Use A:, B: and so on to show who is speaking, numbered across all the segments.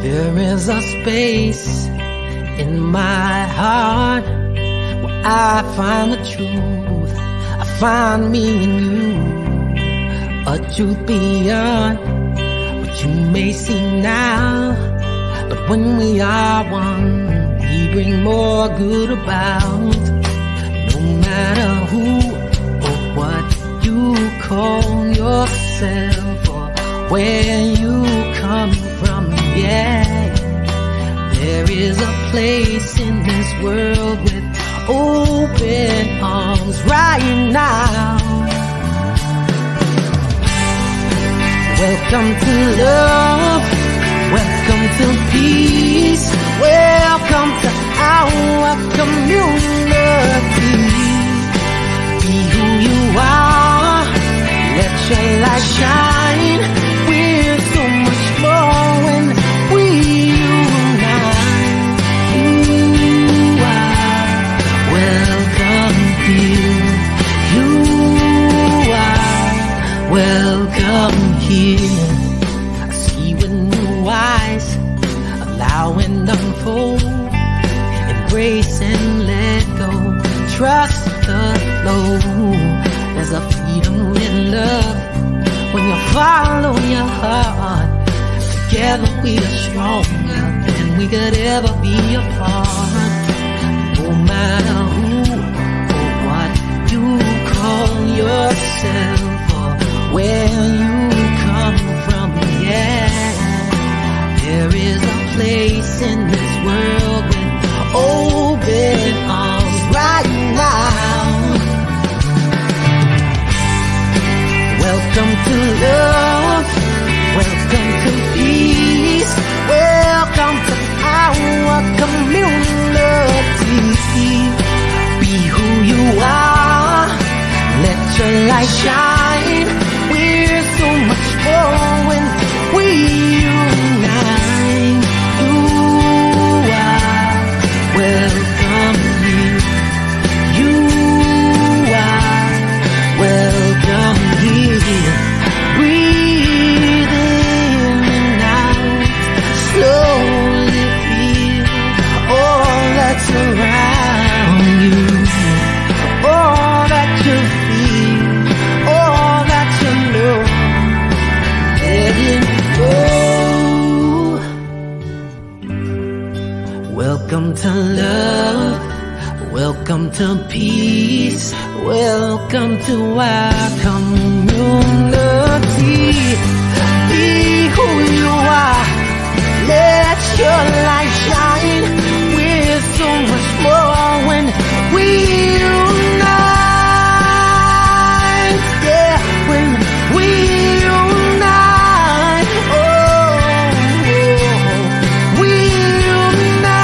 A: There is a space in my heart where I find the truth. I find me in you, a truth beyond what you may see now. But when we are one, we bring more good about. No matter who or what you call yourself or where you come from, yeah. There is a place in this world with open arms right now. Welcome to love, welcome to peace, welcome to our community. Be who you are, let your light shine. We're so much more when we unite. You are welcome here. You are welcome here. I see with new eyes, allow and unfold, embrace and let go, trust the flow. There's a freedom in love when you follow your heart. Together we are stronger than we could ever be apart. No matter who or what you call yourself or where you come from, yeah. There is a place in this world with open arms right now. Welcome to love, welcome to peace, welcome to our community. Be who you are, let your light shine. We're so much more when we unite. You are welcome here. You are welcome here. Breathe in and out, slowly feel all that's around you, all that you feel, all that you know. Let it go. Welcome to love, welcome to peace, welcome to our community. Be who you are, let your light shine. We're so much more when we unite, yeah, when we unite, oh, we unite,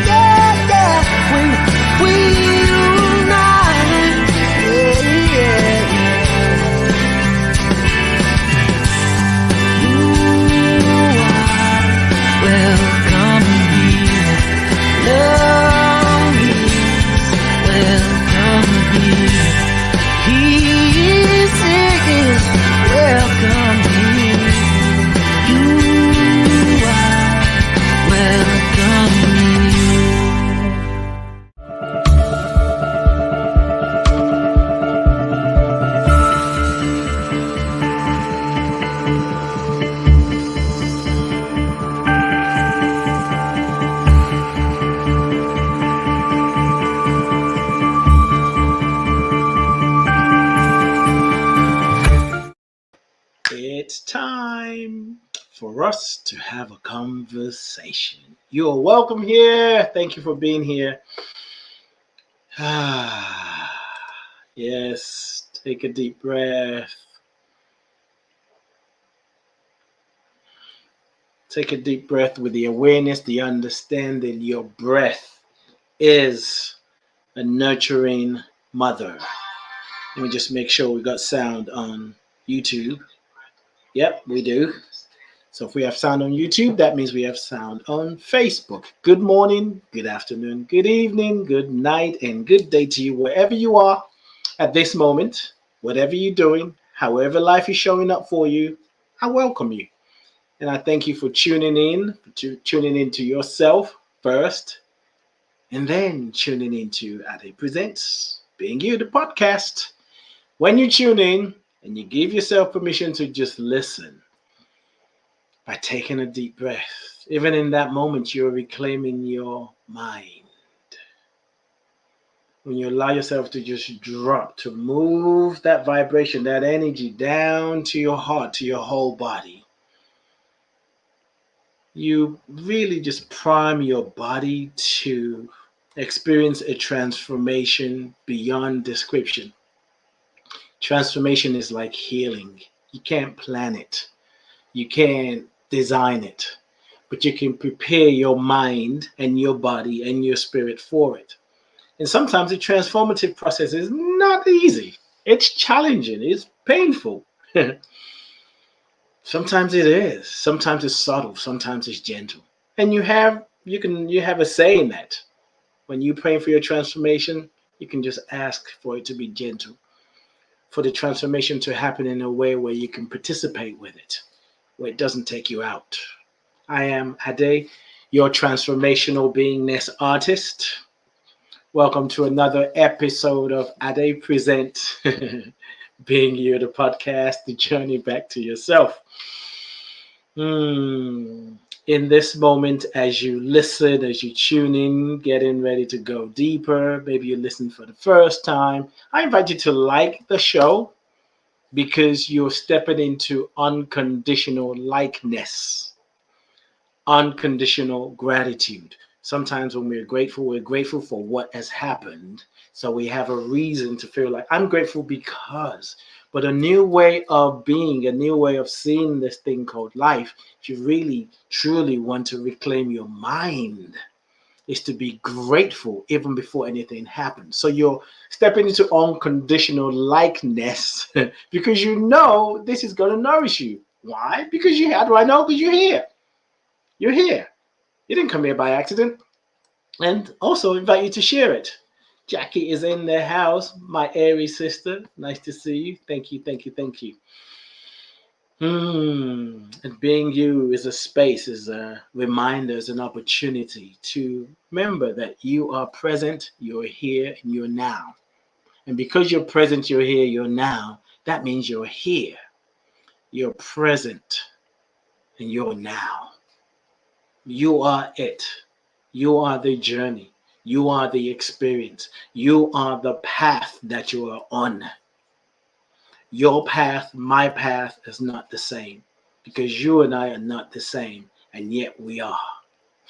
A: yeah, yeah, when we unite, yeah, yeah. You are welcome here. Love is welcome here. Peace is welcome here. You are welcome here.
B: It's time for us to have a conversation. You are welcome here. Thank you for being here. Yes, take a deep breath. Take a deep breath with the awareness, the understanding your breath is a nurturing mother. Let me just make sure we got sound on YouTube. Yep, we do. So if we have sound on YouTube, that means we have sound on Facebook. Good morning, good afternoon, good evening, good night, and good day to you wherever you are at this moment, whatever you're doing, however life is showing up for you. I welcome you. And I thank you for tuning into yourself first, and then tuning into Ade Presents, Being You, the podcast. When you tune in and you give yourself permission to just listen by taking a deep breath, even in that moment, you're reclaiming your mind. When you allow yourself to just drop, to move that vibration, that energy down to your heart, to your whole body, you really just prime your body to experience a transformation beyond description. Transformation is like healing. You can't plan it, you can't design it, but you can prepare your mind and your body and your spirit for it. And sometimes the transformative process is not easy. It's challenging. It's painful. Sometimes it is. Sometimes it's subtle. Sometimes it's gentle. And you have a say in that. When you pray for your transformation, you can just ask for it to be gentle, for the transformation to happen in a way where you can participate with it, where it doesn't take you out. I am Ade, your transformational beingness artist. Welcome to another episode of Ade Present, Being You, the podcast, the journey back to yourself. In this moment, as you listen, as you tune in, getting ready to go deeper, maybe you listen for the first time, I invite you to like the show because you're stepping into unconditional likeness, unconditional gratitude. Sometimes when we're grateful for what has happened. So we have a reason to feel like I'm grateful because. But a new way of being, a new way of seeing this thing called life, if you really, truly want to reclaim your mind, is to be grateful even before anything happens. So you're stepping into unconditional likeness because you know this is going to nourish you. Why? Because how do I know? Because you're here. You're here. You didn't come here by accident. And also invite you to share it. Jackie is in the house, my airy sister. Nice to see you. Thank you, thank you, thank you. And being you is a space, is a reminder, is an opportunity to remember that you are present, you're here, and you're now. And because you're present, you're here, you're now, that means you're here, you're present, and you're now. You are it. You are the journey. You are the experience. You are the path that you are on. Your path, my path is not the same because you and I are not the same, and yet we are.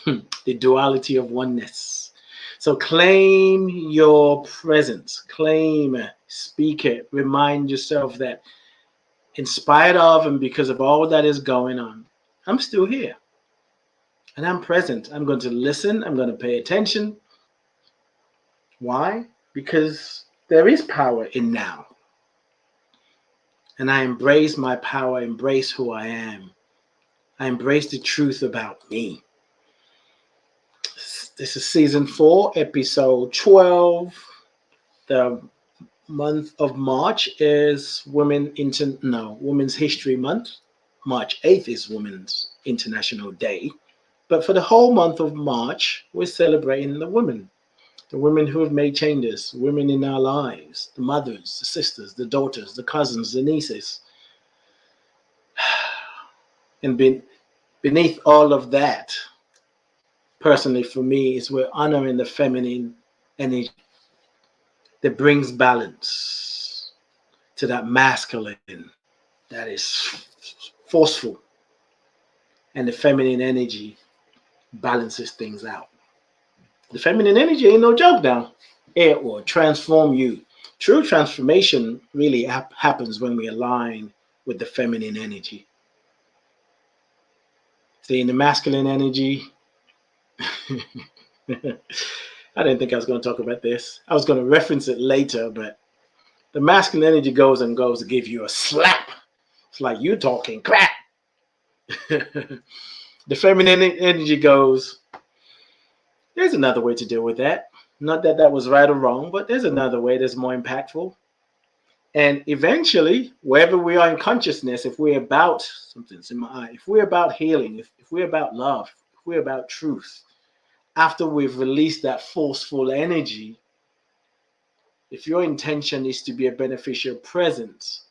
B: The duality of oneness. So claim your presence. Claim it. Speak it. Remind yourself that in spite of and because of all that is going on, I'm still here. And I'm present. I'm going to listen. I'm going to pay attention. Why? Because there is power in now. And I embrace my power, embrace who I am. I embrace the truth about me. This is season 4, episode 12. The month of March is Women's History Month. March 8th is Women's International Day. But for the whole month of March, we're celebrating the women who have made changes, women in our lives, the mothers, the sisters, the daughters, the cousins, the nieces. And beneath all of that, personally for me, is we're honoring the feminine energy that brings balance to that masculine that is forceful. And the feminine energy balances things out. The feminine energy ain't no joke now. It will transform you. True transformation really happens when we align with the feminine energy. See, in the masculine energy, I didn't think I was going to talk about this. I was going to reference it later, but the masculine energy goes to give you a slap. It's like you talking crap. The feminine energy goes, there's another way to deal with that. Not that that was right or wrong, but there's another way that's more impactful. And eventually, wherever we are in consciousness, if we're about something's in my eye, if we're about healing, if we're about love, if we're about truth, after we've released that forceful energy, if your intention is to be a beneficial presence,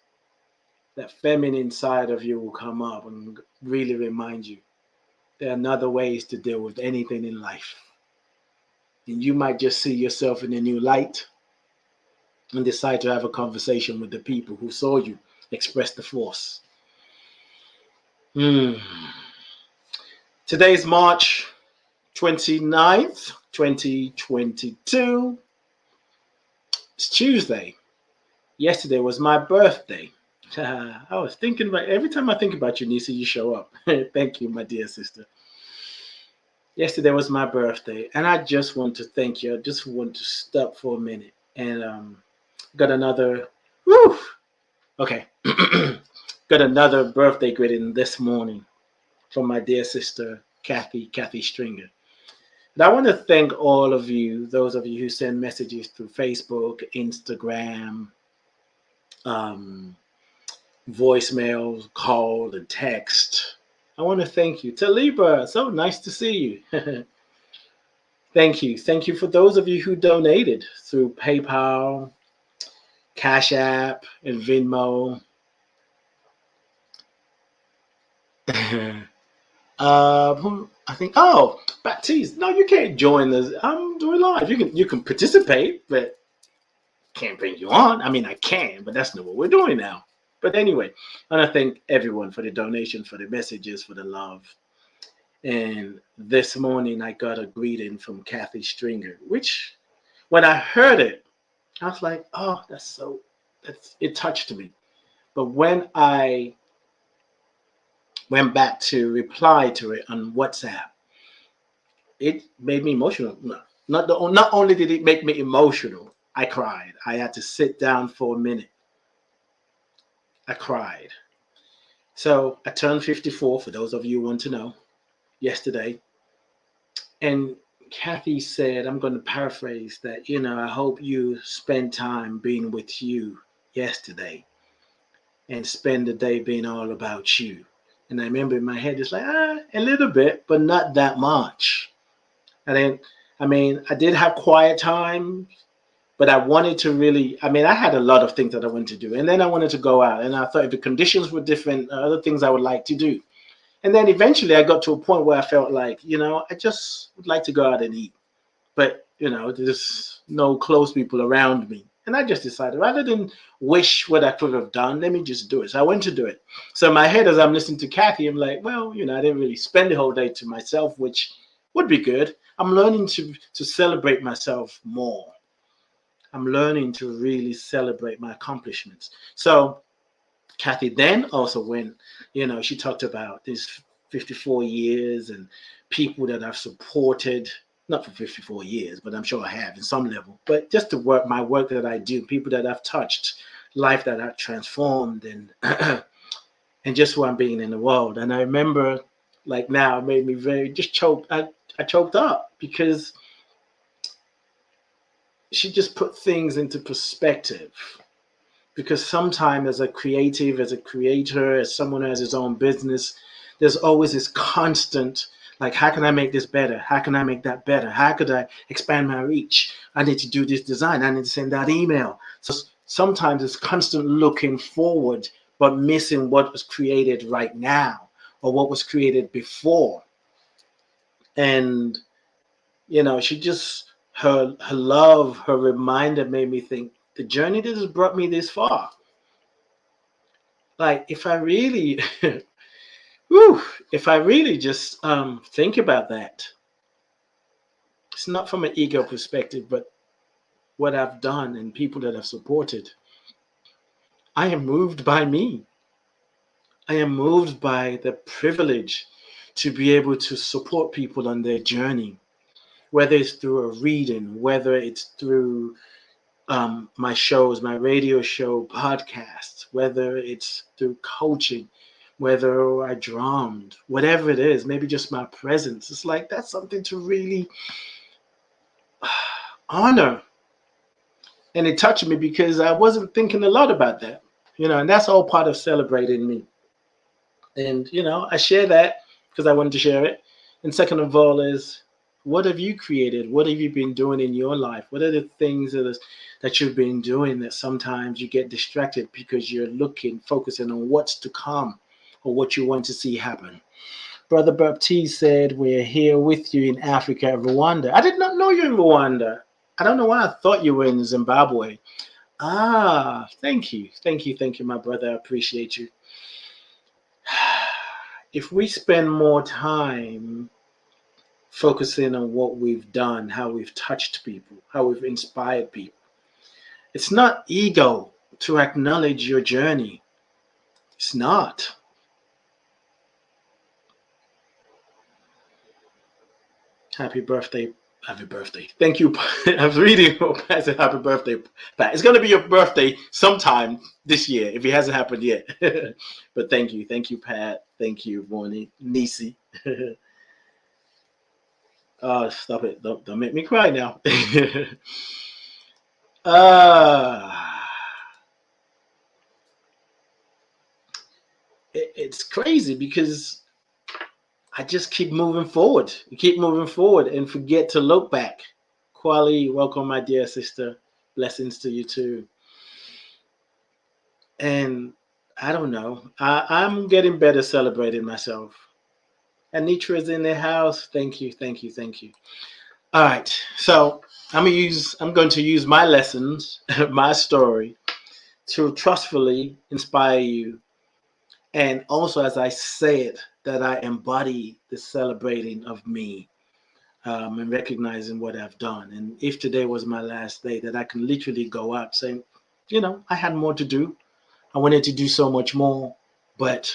B: that feminine side of you will come up and really remind you there are other ways to deal with anything in life. And you might just see yourself in a new light and decide to have a conversation with the people who saw you express the force. Hmm. Today's March 29th, 2022. It's Tuesday. Yesterday was my birthday. I was thinking about every time I think about you, Nisa, you show up. Thank you, my dear sister. Yesterday was my birthday, and I just want to thank you. I just want to stop for a minute and got another. Woo! Okay, got another birthday greeting this morning from my dear sister Kathy Stringer. And I want to thank all of you, those of you who send messages through Facebook, Instagram, um, voicemails, call, and text. I want to thank you. Taliba, so nice to see you. Thank you. Thank you for those of you who donated through PayPal, Cash App, and Venmo. I think. Oh, Baptiste. No, you can't join this. I'm doing live. You can participate, but can't bring you on. I mean, I can, but that's not what we're doing now. But anyway, I want to thank everyone for the donation, for the messages, for the love. And this morning I got a greeting from Kathy Stringer, which when I heard it, I was like, oh, it touched me. But when I went back to reply to it on WhatsApp, it made me emotional. No, not only did it make me emotional, I cried. I had to sit down for a minute. I cried. So I turned 54, for those of you who want to know, yesterday. And Kathy said, I'm going to paraphrase that, I hope you spend time being with you yesterday and spend the day being all about you. And I remember in my head, it's like, a little bit, but not that much. I did have quiet time, but I wanted to really, I had a lot of things that I wanted to do. And then I wanted to go out. And I thought if the conditions were different, other things I would like to do. And then eventually I got to a point where I felt like, I just would like to go out and eat. But, there's no close people around me. And I just decided rather than wish what I could have done, let me just do it. So I went to do it. So in my head, as I'm listening to Kathy, I'm like, well, I didn't really spend the whole day to myself, which would be good. I'm learning to celebrate myself more. I'm learning to really celebrate my accomplishments. So Kathy then also went, she talked about these 54 years and people that I've supported, not for 54 years, but I'm sure I have in some level, but just my work that I do, people that I've touched, life that I've transformed, and and just who I'm being in the world. And I remember, like now, it made me just choked. I choked up because she just put things into perspective. Because sometimes as a creative, as a creator, as someone who has his own business, there's always this constant, like, how can I make this better? How can I make that better? How could I expand my reach? I need to do this design. I need to send that email. So sometimes it's constant looking forward, but missing what was created right now or what was created before. And, she just, her love, her reminder made me think, the journey that has brought me this far. Like, if I really, if I really just think about that, it's not from an ego perspective, but what I've done and people that I've supported. I am moved by me. I am moved by the privilege to be able to support people on their journey, whether it's through a reading, whether it's through my shows, my radio show, podcasts, whether it's through coaching, whether I drummed, whatever it is, maybe just my presence. It's like, that's something to really honor. And it touched me because I wasn't thinking a lot about that, and that's all part of celebrating me. And, I share that because I wanted to share it. And second of all is, what have you created? What have you been doing in your life? What are the things that you've been doing that sometimes you get distracted because you're focusing on what's to come or what you want to see happen? Brother Baptiste said, we're here with you in Africa, Rwanda. I did not know you're in Rwanda. I don't know why I thought you were in Zimbabwe. Ah, thank you. Thank you. Thank you, my brother. I appreciate you. If we spend more time focusing on what we've done, how we've touched people, how we've inspired people, it's not ego to acknowledge your journey. It's not. Happy birthday. Happy birthday. Thank you. I was reading Pat said happy birthday, Pat. It's going to be your birthday sometime this year if it hasn't happened yet. But thank you. Thank you, Pat. Thank you, Bonnie. Nisi. Oh, stop it. Don't make me cry now. It's crazy because I just keep moving forward. You keep moving forward and forget to look back. Kwali, welcome, my dear sister. Blessings to you too. And I don't know. I'm getting better celebrating myself. Anitra is in the house. Thank you, thank you, thank you. All right. So I'm going to use my lessons, my story, to trustfully inspire you. And also, as I say it, that I embody the celebrating of me, and recognizing what I've done. And if today was my last day, that I can literally go out saying, I had more to do. I wanted to do so much more, but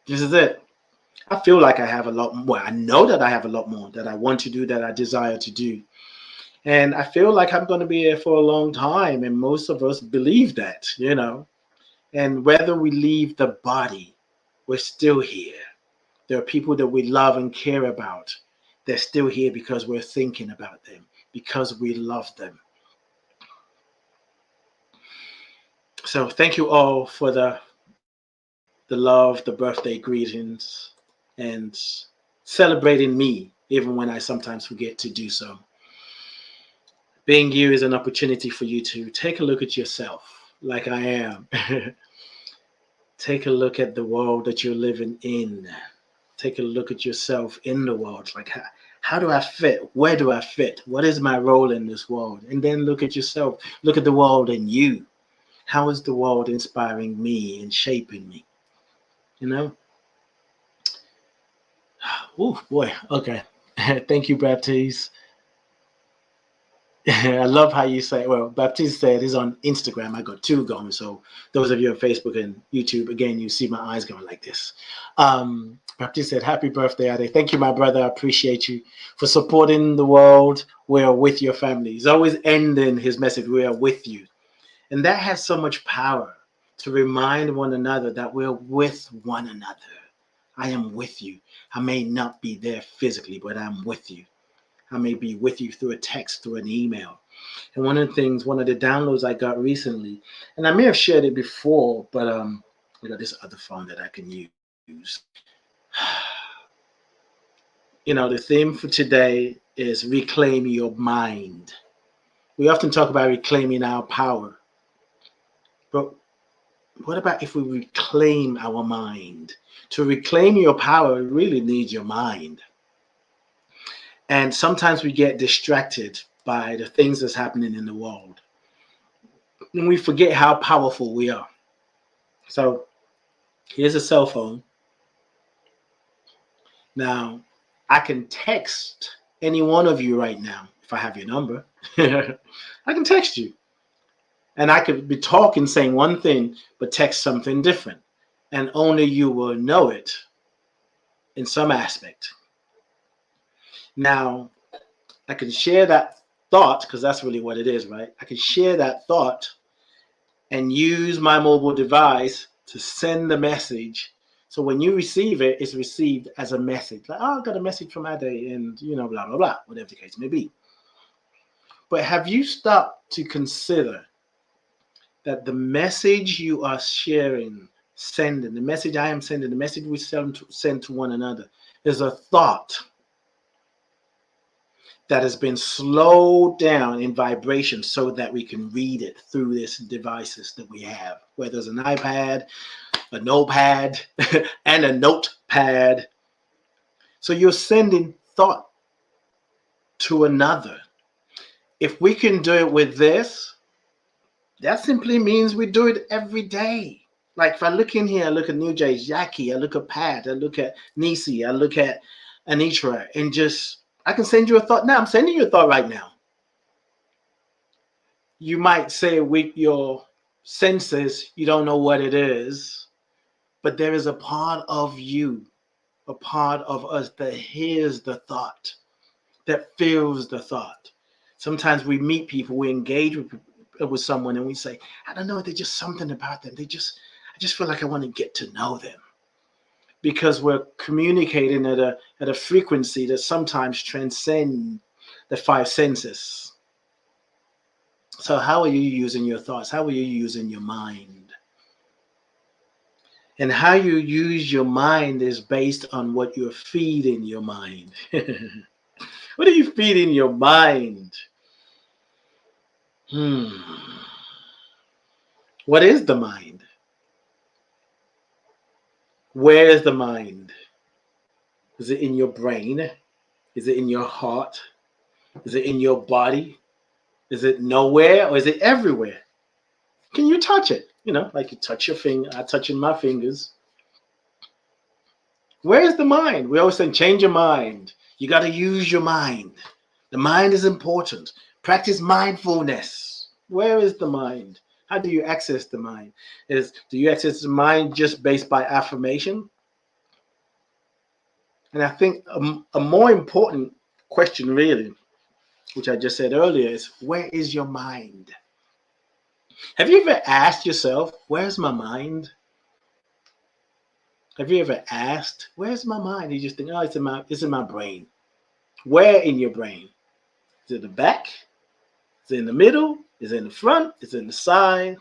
B: this is it. I feel like I have a lot more. I know that I have a lot more that I want to do, that I desire to do. And I feel like I'm going to be here for a long time. And most of us believe that, And whether we leave the body, we're still here. There are people that we love and care about. They're still here because we're thinking about them, because we love them. So thank you all for the love, the birthday greetings, and celebrating me, even when I sometimes forget to do so. Being you is an opportunity for you to take a look at yourself, like I am. Take a look at the world that you're living in. Take a look at yourself in the world. Like, how do I fit? Where do I fit? What is my role in this world? And then look at yourself. Look at the world in you. How is the world inspiring me and shaping me? Oh boy. Okay. Thank you, Baptiste. I love how you say, well, Baptiste said he's on Instagram. I got two going. So those of you on Facebook and YouTube, again, you see my eyes going like this. Baptiste said, happy birthday, Ade. Thank you, my brother. I appreciate you for supporting the world. We are with your family. He's always ending his message, we are with you. And that has so much power to remind one another that we're with one another. I am with you. I may not be there physically, but I'm with you. I may be with you through a text, through an email. And one of the downloads I got recently, and I may have shared it before, but I got this other phone that I can use. The theme for today is reclaim your mind. We often talk about reclaiming our power, but what about if we reclaim our mind? To reclaim your power, you really need your mind. And sometimes we get distracted by the things that's happening in the world. And we forget how powerful we are. So here's a cell phone. Now, I can text any one of you right now if I have your number. I can text you. And I could be talking, saying one thing, but text something different. And only you will know it in some aspect. Now, I can share that thought, because that's really what it is, right? I can share that thought and use my mobile device to send the message. So when you receive it, it's received as a message. Like, oh, I got a message from Ade and, blah, blah, blah, whatever the case may be. But have you stopped to consider that the message you are sharing, sending, the message I am sending, the message we send to one another is a thought that has been slowed down in vibration so that we can read it through these devices that we have, whether it's an iPad, a notepad, and a notepad. So you're sending thought to another. If we can do it with this, that simply means we do it every day. Like if I look in here, I look at New Jay, Jackie, I look at Pat, I look at Nisi, I look at Anitra, and just I can send you a thought now. I'm sending you a thought right now. You might say with your senses, you don't know what it is, but there is a part of you, a part of us that hears the thought, that feels the thought. Sometimes we meet people, we engage with someone, and we say, I don't know, there's just something about them. I just feel like I want to get to know them. Because we're communicating at a frequency that sometimes transcends the five senses. So how are you using your thoughts? How are you using your mind? And how you use your mind is based on what you're feeding your mind. What are you feeding your mind? What is the mind? Where is the mind? Is it in your brain? Is it in your heart? Is it in your body? Is it nowhere or is it everywhere? Can you touch it? You know, like you touch your finger, I touching my fingers. Where is the mind? We always say, change your mind. You got to use your mind. The mind is important. Practice mindfulness. Where is the mind? How do you access the mind? Do you access the mind just based by affirmation? And I think a more important question, really, which I just said earlier, is where is your mind? Have you ever asked yourself, where's my mind? Have you ever asked, where's my mind? You just think, oh, it's in my brain. Where in your brain? Is it the back? Is it in the middle? Is it in the front? Is it in the side?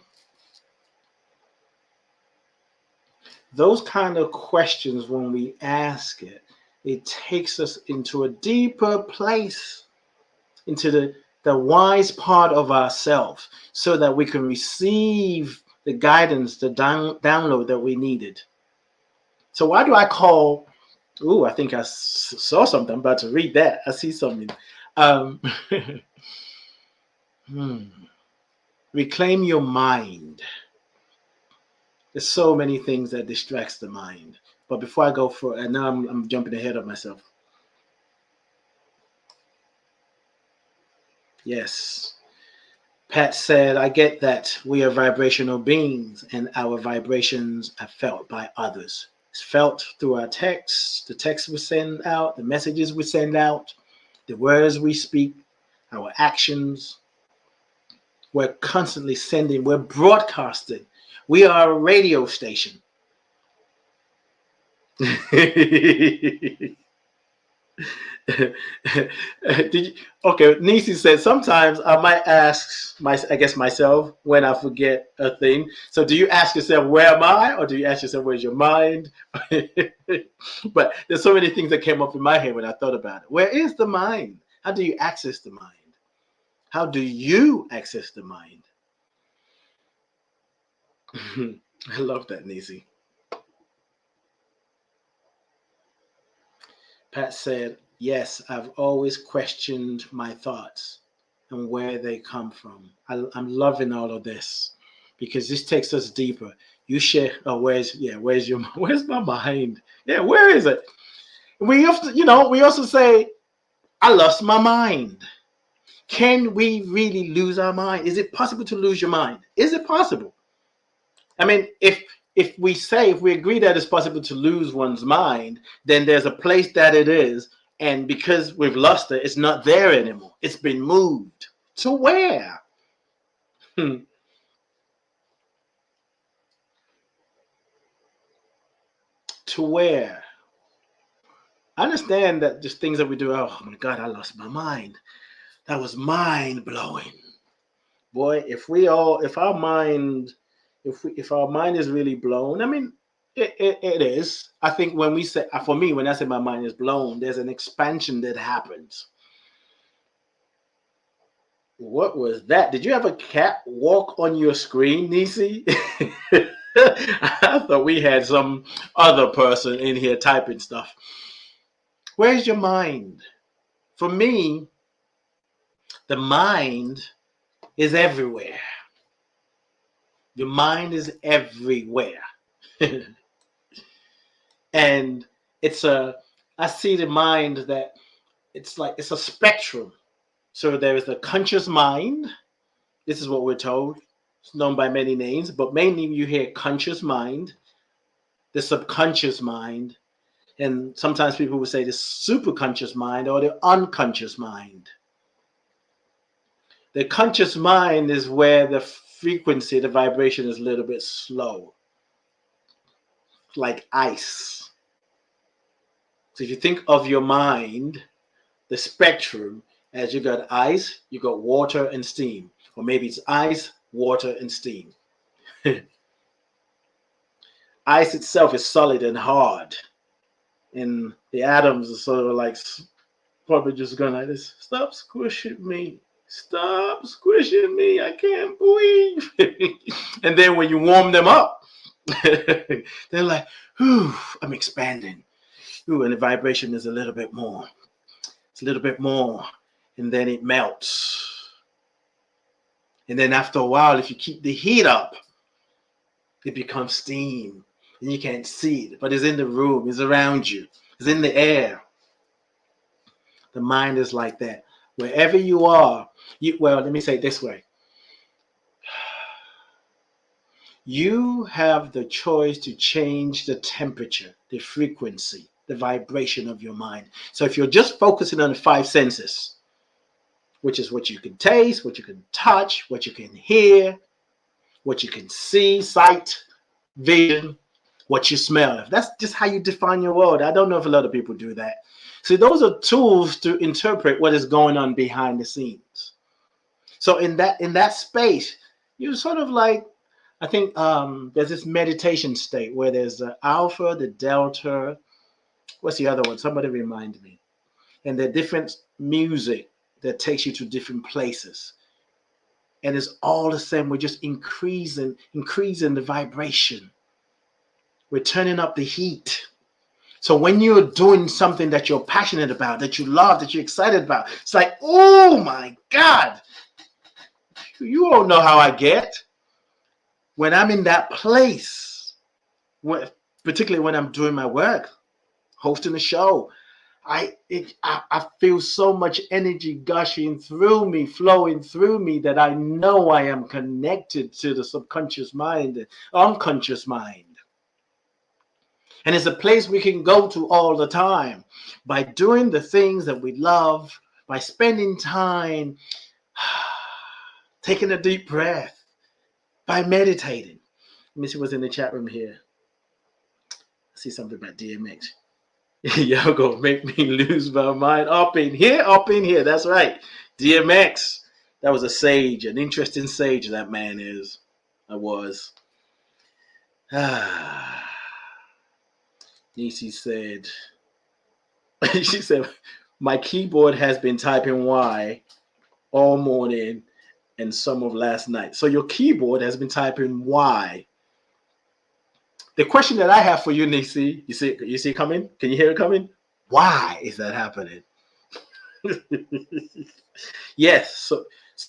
B: Those kind of questions, when we ask it, it takes us into a deeper place, into the wise part of ourselves, so that we can receive the guidance, the download that we needed. So why do I call, I think I saw something. I'm about to read that. I see something. Reclaim your mind. There's so many things that distracts the mind. But before I go for, and now I'm jumping ahead of myself. Yes. Pat said, I get that we are vibrational beings and our vibrations are felt by others. It's felt through our texts, the texts we send out, the messages we send out, the words we speak, our actions. We're constantly sending, we're broadcasting. We are a radio station. Okay, Nisi said sometimes I might ask myself when I forget a thing. So do you ask yourself, where am I? Or do you ask yourself, where's your mind? But there's so many things that came up in my head when I thought about it. Where is the mind? How do you access the mind? How do you access the mind? I love that, Nisi. Pat said, yes, I've always questioned my thoughts and where they come from. I'm loving all of this because this takes us deeper. You share, where's my mind? Yeah, where is it? We also say, I lost my mind. Can we really lose our mind? Is it possible to lose your mind? Is it possible? I mean, if we agree that it's possible to lose one's mind, then there's a place that it is, and because we've lost it, it's not there anymore. It's been moved. To where? To where? I understand that just things that we do, oh my God, I lost my mind. That was mind blowing. Boy, if our mind is really blown, I mean, it is. I think when we say, for me, when I say my mind is blown, there's an expansion that happens. What was that? Did you have a cat walk on your screen, Nisi? I thought we had some other person in here typing stuff. Where's your mind? For me, the mind is everywhere. Your mind is everywhere. And I see the mind that it's a spectrum. So there is the conscious mind. This is what we're told. It's known by many names, but mainly you hear conscious mind, the subconscious mind, and sometimes people will say the superconscious mind or the unconscious mind. The conscious mind is where the frequency, the vibration is a little bit slow, like ice. So if you think of your mind, the spectrum, as you got ice, you got water and steam. Or maybe it's ice, water, and steam. Ice itself is solid and hard. And the atoms are sort of like probably just going like this. Stop squishing me. Stop squishing me. I can't breathe. And then when you warm them up, they're like, whew, I'm expanding. Ooh, and the vibration is a little bit more. It's a little bit more. And then it melts. And then after a while, if you keep the heat up, it becomes steam. And you can't see it, but it's in the room, it's around you, it's in the air. The mind is like that. Wherever you are, well, let me say it this way. You have the choice to change the temperature, the frequency, the vibration of your mind. So if you're just focusing on the five senses, which is what you can taste, what you can touch, what you can hear, what you can see, sight, vision, what you smell. If that's just how you define your world. I don't know if a lot of people do that. See, those are tools to interpret what is going on behind the scenes. So in that space, you sort of like, I think there's this meditation state where there's the alpha, the delta. What's the other one? Somebody remind me. And the different music that takes you to different places. And it's all the same. We're just increasing the vibration. We're turning up the heat. So when you're doing something that you're passionate about, that you love, that you're excited about, it's like, oh my God. You all know how I get. When I'm in that place, particularly when I'm doing my work, hosting a show, I feel so much energy gushing through me, flowing through me, that I know I am connected to the subconscious mind, the unconscious mind. And it's a place we can go to all the time by doing the things that we love, by spending time, taking a deep breath, by meditating. Let me see what's in the chat room here. I see something about DMX. Y'all gonna make me lose my mind up in here. That's right. DMX. That was a sage, an interesting sage that man is. I was. Nisi said, she said, my keyboard has been typing Y all morning and some of last night. So your keyboard has been typing Y. The question that I have for you, Nisi, you see it coming? Can you hear it coming? Why is that happening? Yes,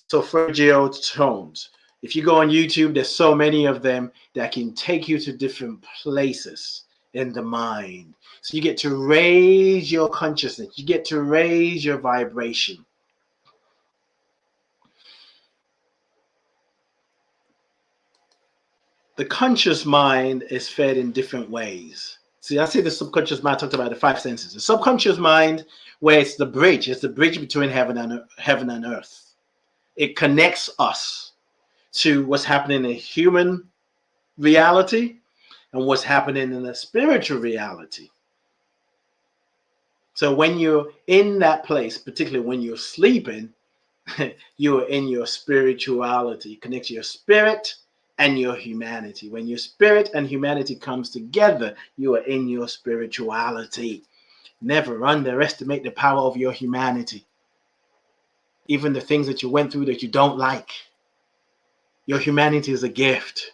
B: so fragile tones. If you go on YouTube, there's so many of them that can take you to different places in the mind. So you get to raise your consciousness. You get to raise your vibration. The conscious mind is fed in different ways. See, I see the subconscious mind. I talked about the five senses. The subconscious mind, where it's the bridge between heaven and earth. It connects us to what's happening in human reality and what's happening in the spiritual reality. So when you're in that place, particularly when you're sleeping, You are in your spirituality. Connect your spirit and your humanity. When your spirit and humanity comes together, you are in your spirituality. Never underestimate the power of your humanity. Even the things that you went through that you don't like. Your humanity is a gift.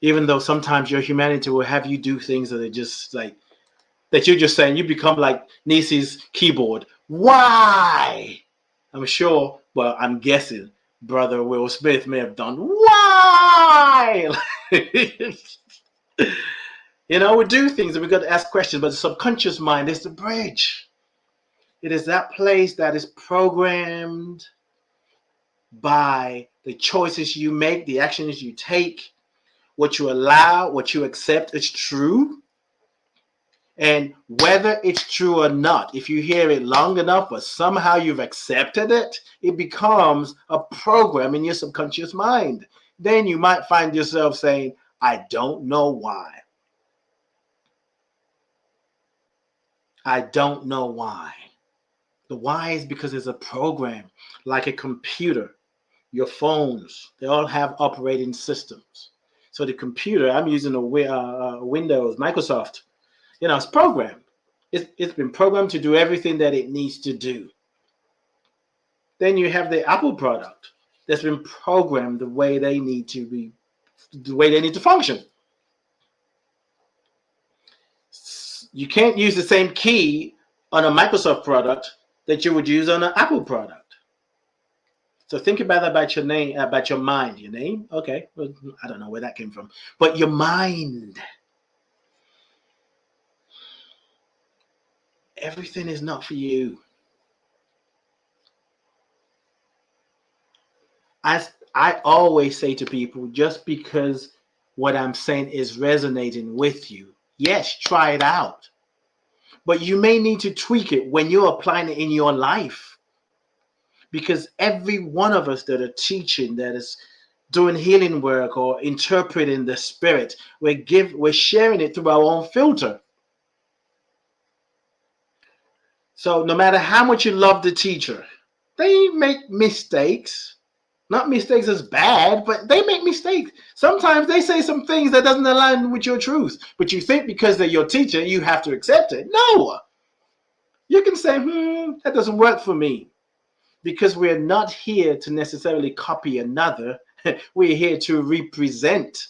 B: Even though sometimes your humanity will have you do things that are just like, that you're just saying, you become like Nisi's keyboard. Why? I'm sure, well, I'm guessing brother Will Smith may have done, why? We do things and we've got to ask questions, but the subconscious mind is the bridge. It is that place that is programmed by the choices you make, the actions you take, what you allow, what you accept is true. And whether it's true or not, if you hear it long enough or somehow you've accepted it, it becomes a program in your subconscious mind. Then you might find yourself saying, I don't know why. I don't know why. The why is because it's a program, like a computer. Your phones, they all have operating systems. So the computer, I'm using a Windows, Microsoft, it's programmed. It's been programmed to do everything that it needs to do. Then you have the Apple product that's been programmed the way they need to function. You can't use the same key on a Microsoft product that you would use on an Apple product. So think about that about your name, about your mind. Your name, okay, well, I don't know where that came from, but your mind. Everything is not for you. As I always say to people, just because what I'm saying is resonating with you, yes, try it out. But you may need to tweak it when you're applying it in your life. Because every one of us that are teaching, that is doing healing work or interpreting the spirit, we're sharing it through our own filter. So no matter how much you love the teacher, they make mistakes. Not mistakes as bad, but they make mistakes. Sometimes they say some things that doesn't align with your truth. But you think because they're your teacher, you have to accept it. No. You can say, that doesn't work for me. Because we're not here to necessarily copy another. We're here to represent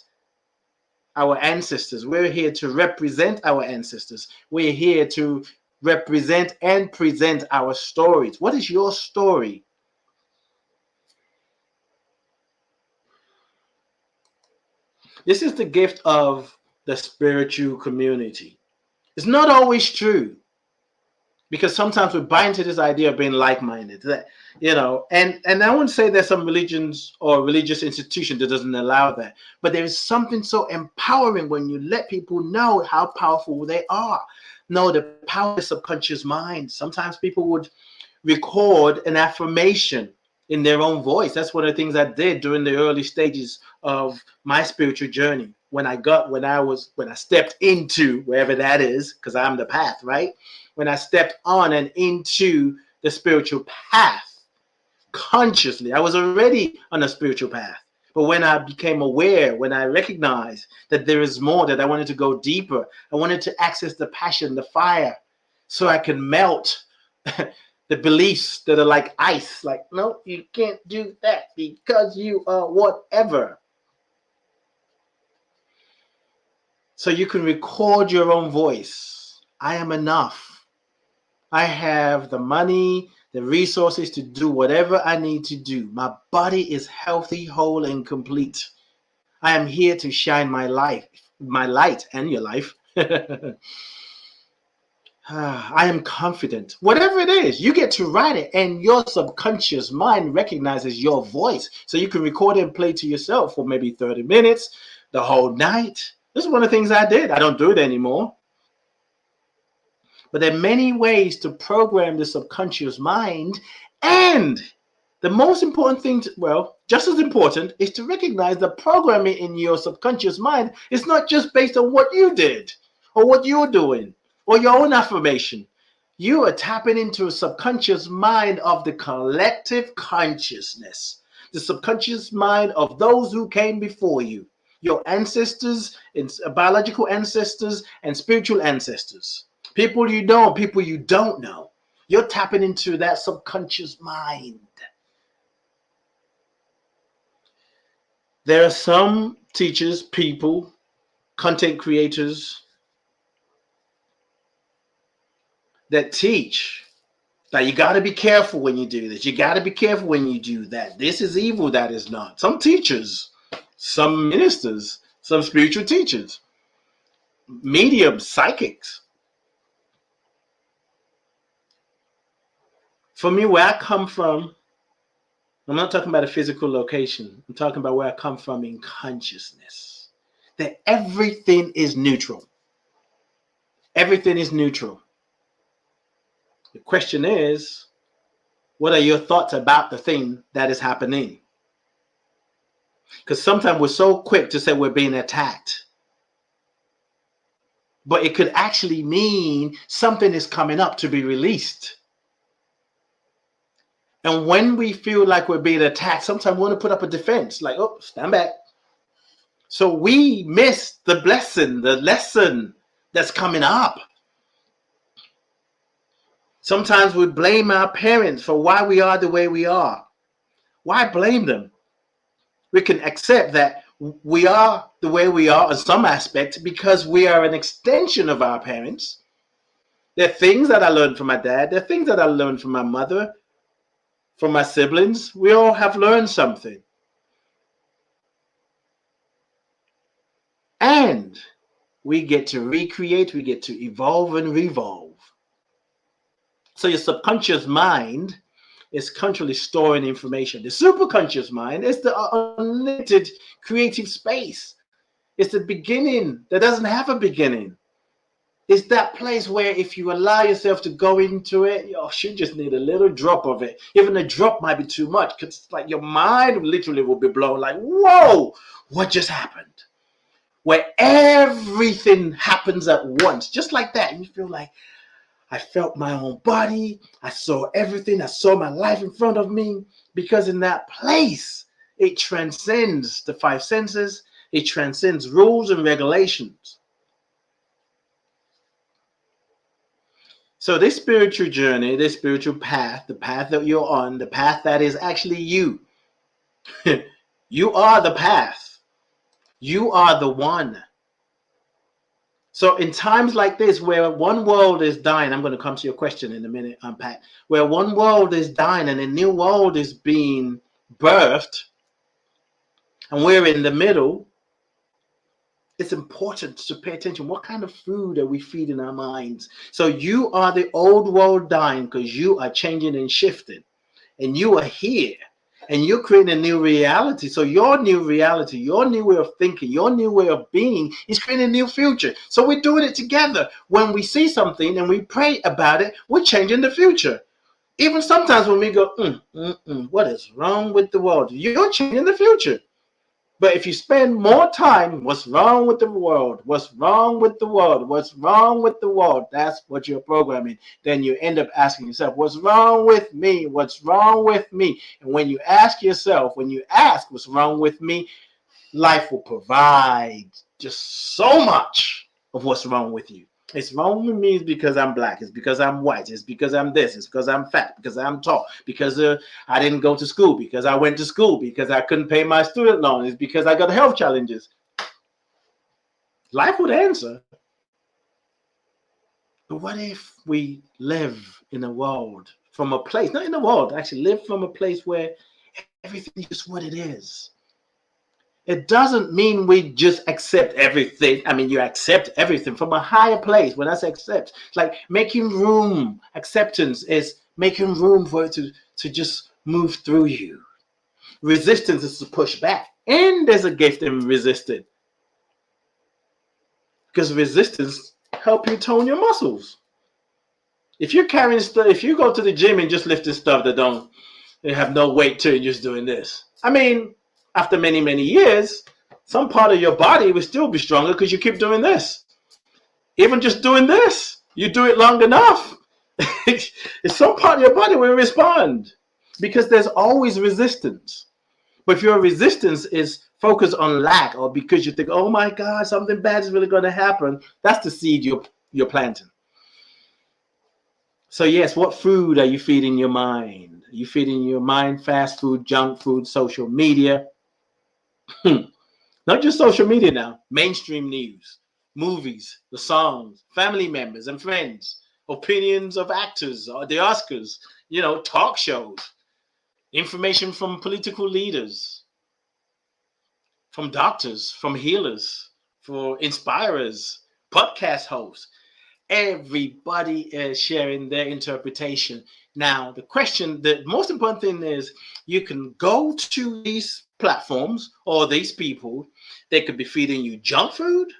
B: our ancestors. We're here to represent our ancestors. We're here to represent and present our stories. What is your story? This is the gift of the spiritual community. It's not always true. Because sometimes we buy into this idea of being like-minded, and I wouldn't say there's some religions or religious institution that doesn't allow that, but there is something so empowering when you let people know how powerful they are. Know the power of the subconscious mind. Sometimes people would record an affirmation in their own voice. That's one of the things I did during the early stages of my spiritual journey. When I stepped into wherever that is, because I'm the path, right? When I stepped on and into the spiritual path consciously, I was already on a spiritual path. But when I became aware, when I recognized that there is more, that I wanted to go deeper, I wanted to access the passion, the fire, so I can melt the beliefs that are like ice. Like, no, you can't do that because you are whatever. So you can record your own voice. I am enough. I have the money, the resources to do whatever I need to do. My body is healthy, whole, and complete. I am here to shine my light, and your life. I am confident. Whatever it is, you get to write it, and your subconscious mind recognizes your voice. So you can record it and play to yourself for maybe 30 minutes, the whole night. This is one of the things I did. I don't do it anymore. But there are many ways to program the subconscious mind. And the most important thing, just as important, is to recognize the programming in your subconscious mind is not just based on what you did or what you're doing or your own affirmation. You are tapping into a subconscious mind of the collective consciousness, the subconscious mind of those who came before you, your ancestors, biological ancestors, and spiritual ancestors. People you know, people you don't know. You're tapping into that subconscious mind. There are some teachers, people, content creators that teach that you got to be careful when you do this. You got to be careful when you do that. This is evil, that is not. Some teachers, some ministers, some spiritual teachers, mediums, psychics. For me, where I come from, I'm not talking about a physical location. I'm talking about where I come from in consciousness. That everything is neutral. Everything is neutral. The question is, what are your thoughts about the thing that is happening? Because sometimes we're so quick to say we're being attacked. But it could actually mean something is coming up to be released. And when we feel like we're being attacked, sometimes we want to put up a defense, like, oh, stand back. So we miss the blessing, the lesson that's coming up. Sometimes we blame our parents for why we are the way we are. Why blame them? We can accept that we are the way we are in some aspect because we are an extension of our parents. There are things that I learned from my dad. There are things that I learned from my mother, from my siblings. We all have learned something. And we get to recreate, we get to evolve and revolve. So your subconscious mind is constantly storing information. The superconscious mind is the unlimited creative space. It's the beginning that doesn't have a beginning. It's that place where if you allow yourself to go into it, you just need a little drop of it. Even a drop might be too much because it's like your mind literally will be blown like, whoa, what just happened? Where everything happens at once, just like that. And you feel like, I felt my own body. I saw everything. I saw my life in front of me. Because in that place, it transcends the five senses. It transcends rules and regulations. So this spiritual journey, this spiritual path, the path that you're on, the path that is actually you. You are the path. You are the one. So in times like this, where one world is dying, I'm going to come to your question in a minute, Pat. Where one world is dying and a new world is being birthed, and we're in the middle, it's important to pay attention. What kind of food are we feeding our minds? So you are the old world dying because you are changing and shifting, and you are here. And you're creating a new reality. So your new reality, your new way of thinking, your new way of being is creating a new future. So we're doing it together. When we see something and we pray about it, we're changing the future. Even sometimes when we go, what is wrong with the world? You're changing the future. But if you spend more time, what's wrong with the world? What's wrong with the world? What's wrong with the world? That's what you're programming. Then you end up asking yourself, what's wrong with me? What's wrong with me? And when you ask yourself, when you ask what's wrong with me, life will provide just so much of what's wrong with you. It's wrong with me is because I'm black. It's because I'm white. It's because I'm this. It's because I'm fat. Because I'm tall. Because I didn't go to school. Because I went to school. Because I couldn't pay my student loan. It's because I got health challenges. Life would answer. But what if we live in a world from a place, not in a world, actually live from a place where everything is just what it is? It doesn't mean we just accept everything. I mean, you accept everything from a higher place. When I say accept, it's like making room. Acceptance is making room for it to just move through you. Resistance is to push back. And there's a gift in resisting. Because resistance helps you tone your muscles. If you're carrying stuff, if you go to the gym and just lifting stuff that they have no weight to it, just doing this. I mean, after many, many years, some part of your body will still be stronger because you keep doing this. Even just doing this, you do it long enough, Some part of your body will respond because there's always resistance. But if your resistance is focused on lack, or because you think, oh my God, something bad is really going to happen, that's the seed you're planting. So yes, what food are you feeding your mind? Are you feeding your mind fast food, junk food, social media? Not just social media now, mainstream news, movies, the songs, family members and friends, opinions of actors or the Oscars, talk shows, information from political leaders, from doctors, from healers, for inspirers, podcast hosts. Everybody is sharing their interpretation. Now, the most important thing is you can go to these platforms or these people. They could be feeding you junk food,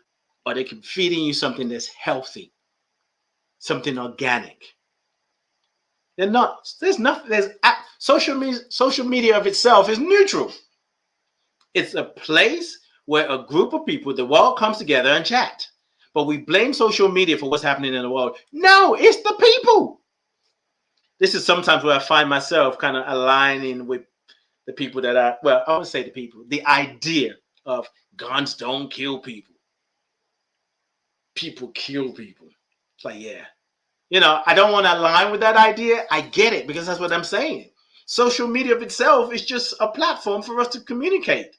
B: or they could be feeding you something that's healthy, something organic. They're not. There's nothing. Social media of itself is neutral. It's a place where a group of people, the world comes together and chat. But we blame social media for what's happening in the world. No, it's the people. This is sometimes where I find myself kind of aligning with the people that I would say the people, the idea of guns don't kill people. People kill people. It's like, yeah. I don't want to align with that idea. I get it because that's what I'm saying. Social media of itself is just a platform for us to communicate.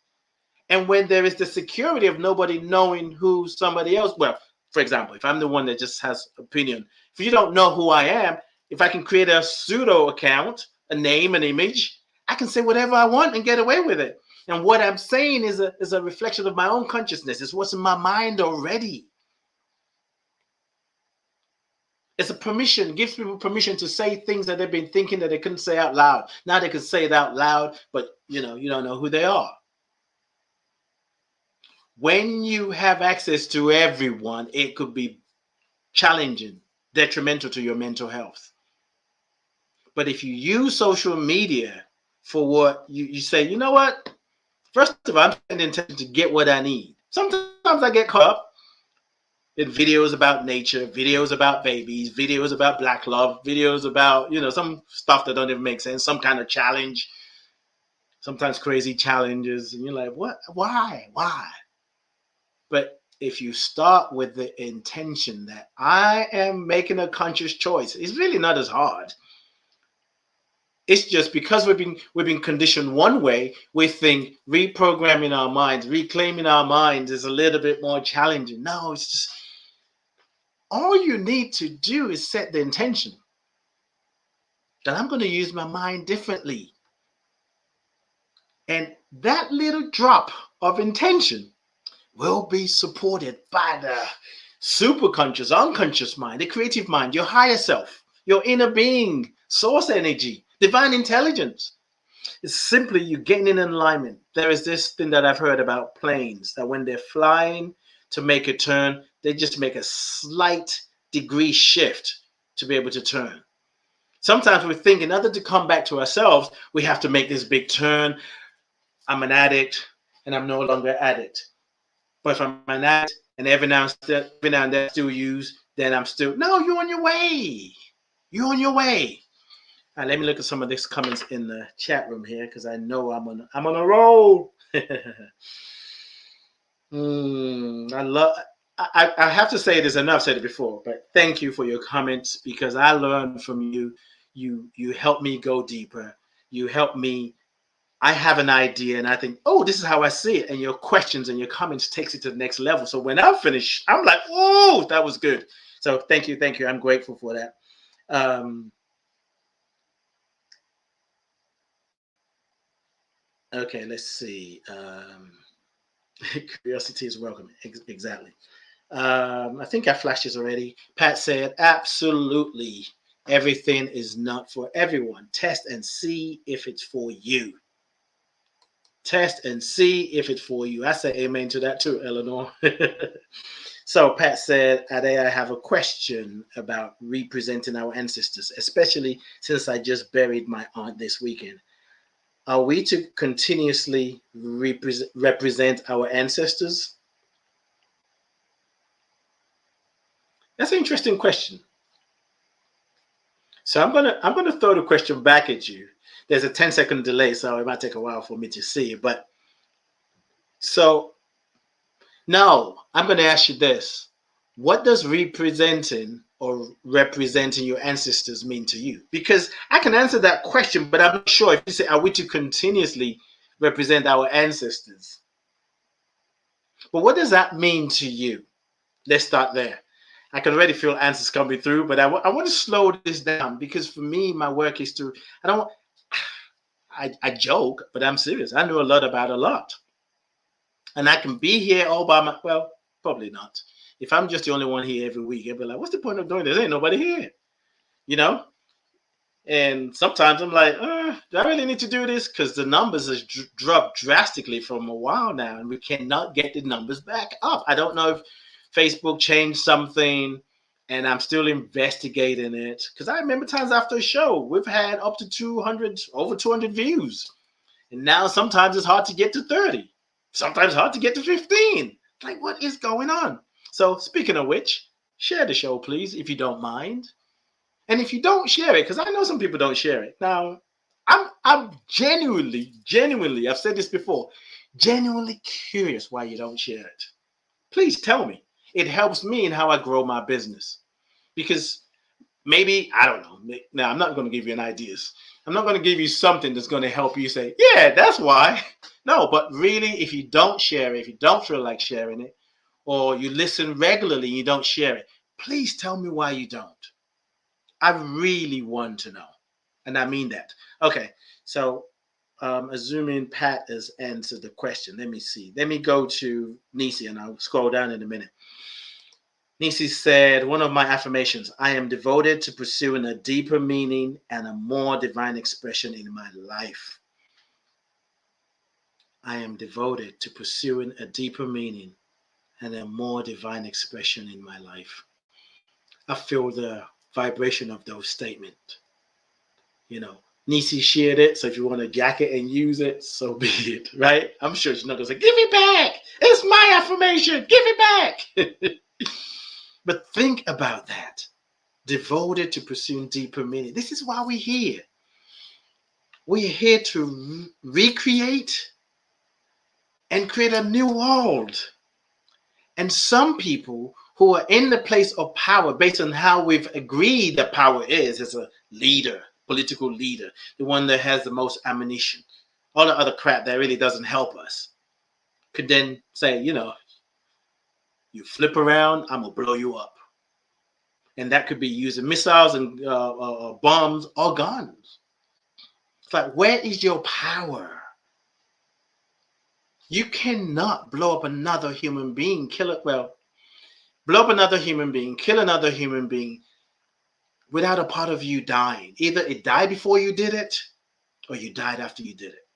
B: And when there is the security of nobody knowing who somebody else, well, for example, if I'm the one that just has opinion, if you don't know who I am, if I can create a pseudo account, a name, an image, I can say whatever I want and get away with it. And what I'm saying is a reflection of my own consciousness. It's what's in my mind already. It's a permission, gives people permission to say things that they've been thinking that they couldn't say out loud. Now they can say it out loud, but you don't know who they are. When you have access to everyone, it could be challenging, detrimental to your mental health. But if you use social media for what you say, you know what? First of all, I'm setting the intention to get what I need. Sometimes I get caught up in videos about nature, videos about babies, videos about black love, videos about, some stuff that don't even make sense, some kind of challenge, sometimes crazy challenges. And you're like, what? Why? But if you start with the intention that I am making a conscious choice, it's really not as hard. It's just because we've been conditioned one way, we think reprogramming our minds, reclaiming our minds is a little bit more challenging. No, it's just all you need to do is set the intention that I'm going to use my mind differently. And that little drop of intention will be supported by the superconscious, unconscious mind, the creative mind, your higher self, your inner being, source energy, divine intelligence. It's simply you getting in alignment. There is this thing that I've heard about planes, that when they're flying to make a turn, they just make a slight degree shift to be able to turn. Sometimes we think in order to come back to ourselves, we have to make this big turn. I'm an addict and I'm no longer an addict. But if I'm an addict and every now and then I still use, then I'm still, no, you're on your way. You're on your way. All right, let me look at some of these comments in the chat room here because I know I'm on a roll. I have to say this, and I've said it before, but thank you for your comments because I learned from you. You help me go deeper. You help me. I have an idea and I think, oh, this is how I see it. And your questions and your comments takes it to the next level. So when I finish, I'm like, oh, that was good. So thank you. I'm grateful for that. Okay, let's see. Curiosity is welcome. Exactly. I think I flashed this already. Pat said, absolutely. Everything is not for everyone. Test and see if it's for you. Test and see if it's for you. I say amen to that too, Eleanor. So Pat said, Ade, I have a question about representing our ancestors, especially since I just buried my aunt this weekend. Are we to continuously represent our ancestors? That's an interesting question. So I'm gonna throw the question back at you. There's a 10-second delay, so it might take a while for me to see it. But so now I'm gonna ask you this. What does representing your ancestors mean to you? Because I can answer that question, but I'm not sure if you say, are we to continuously represent our ancestors? But what does that mean to you? Let's start there. I can already feel answers coming through, but I want to slow this down because for me, my work is to, I don't, I joke, but I'm serious. I know a lot about a lot. And I can be here all by my, well, probably not. If I'm just the only one here every week, I'd be like, what's the point of doing this? Ain't nobody here, you know? And sometimes I'm like, do I really need to do this? Because the numbers have dropped drastically from a while now, and we cannot get the numbers back up. I don't know if Facebook changed something, and I'm still investigating it. Because I remember times after a show, we've had up to 200, over 200 views. And now sometimes it's hard to get to 30. Sometimes hard to get to 15. Like, what is going on? So, speaking of which, share the show, please, if you don't mind. And if you don't share it, because I know some people don't share it. Now, I'm genuinely, I've said this before, genuinely curious why you don't share it. Please tell me. It helps me in how I grow my business. Because maybe, I don't know. Now, I'm not going to give you an ideas. I'm not going to give you something that's going to help you say, yeah, that's why. No, but really, if you don't share it, if you don't feel like sharing it, or you listen regularly and you don't share it, please tell me why you don't. I really want to know. And I mean that. Okay, so assuming Pat has answered the question, let me see. Let me go to Nisi and I'll scroll down in a minute. Nisi said, one of my affirmations, I am devoted to pursuing a deeper meaning and a more divine expression in my life. I am devoted to pursuing a deeper meaning and a more divine expression in my life. I feel the vibration of those statements. You know, Nisi shared it, so if you want to jack it and use it, so be it, right? I'm sure she's not going to say, give it back. It's my affirmation. Give it back. But think about that. Devoted to pursuing deeper meaning. This is why we're here. We're here to recreate and create a new world. And some people who are in the place of power, based on how we've agreed that power is as a leader, political leader, the one that has the most ammunition, all the other crap that really doesn't help us, could then say, you know, you flip around, I'm going to blow you up. And that could be using missiles and bombs or guns. It's like, where is your power? You cannot blow up another human being, kill it. Well, blow up another human being, kill another human being without a part of you dying. Either it died before you did it or you died after you did it.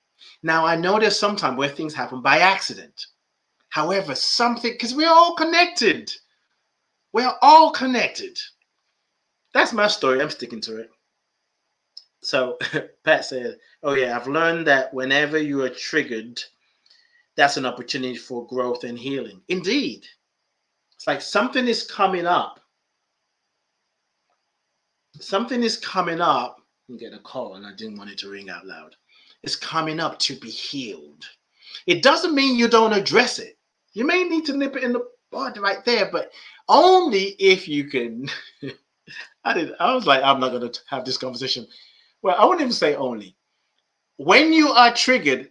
B: Now, I know there's sometimes where things happen by accident. However, something, because we're all connected. We're all connected. That's my story. I'm sticking to it. So Pat said, oh yeah, I've learned that whenever you are triggered, that's an opportunity for growth and healing. Indeed. It's like something is coming up. Something is coming up. I'm getting a call and I didn't want it to ring out loud. It's coming up to be healed. It doesn't mean you don't address it. You may need to nip it in the bud right there, but only if you can. I was like, I'm not going to have this conversation. Well, I wouldn't even say only. When you are triggered,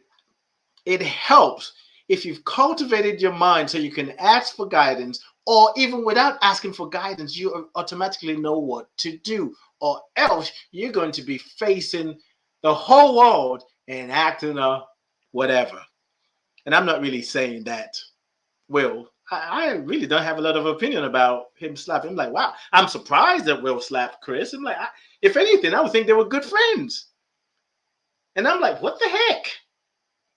B: it helps if you've cultivated your mind so you can ask for guidance, or even without asking for guidance, you automatically know what to do, or else you're going to be facing the whole world and acting a whatever. And I'm not really saying that Will. I really don't have a lot of opinion about him slapping. I'm like, wow, I'm surprised that Will slapped Chris. I'm like, if anything, I would think they were good friends. And I'm like, what the heck?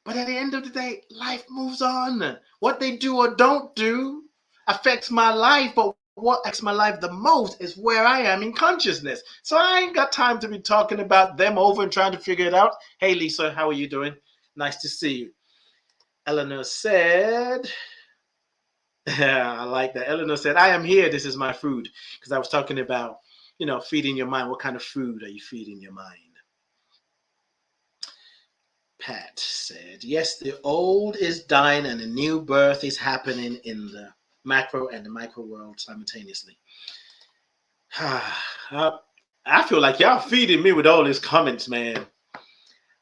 B: But at the end of the day, life moves on. What they do or don't do affects my life, but what affects my life the most is where I am in consciousness. So I ain't got time to be talking about them over and trying to figure it out. Hey, Lisa, how are you doing? Nice to see you. Eleanor said, I like that. Eleanor said, I am here. This is my food. Because I was talking about feeding your mind. What kind of food are you feeding your mind? Pat said, yes, the old is dying and a new birth is happening in the macro and the micro world simultaneously. I feel like y'all feeding me with all these comments, man.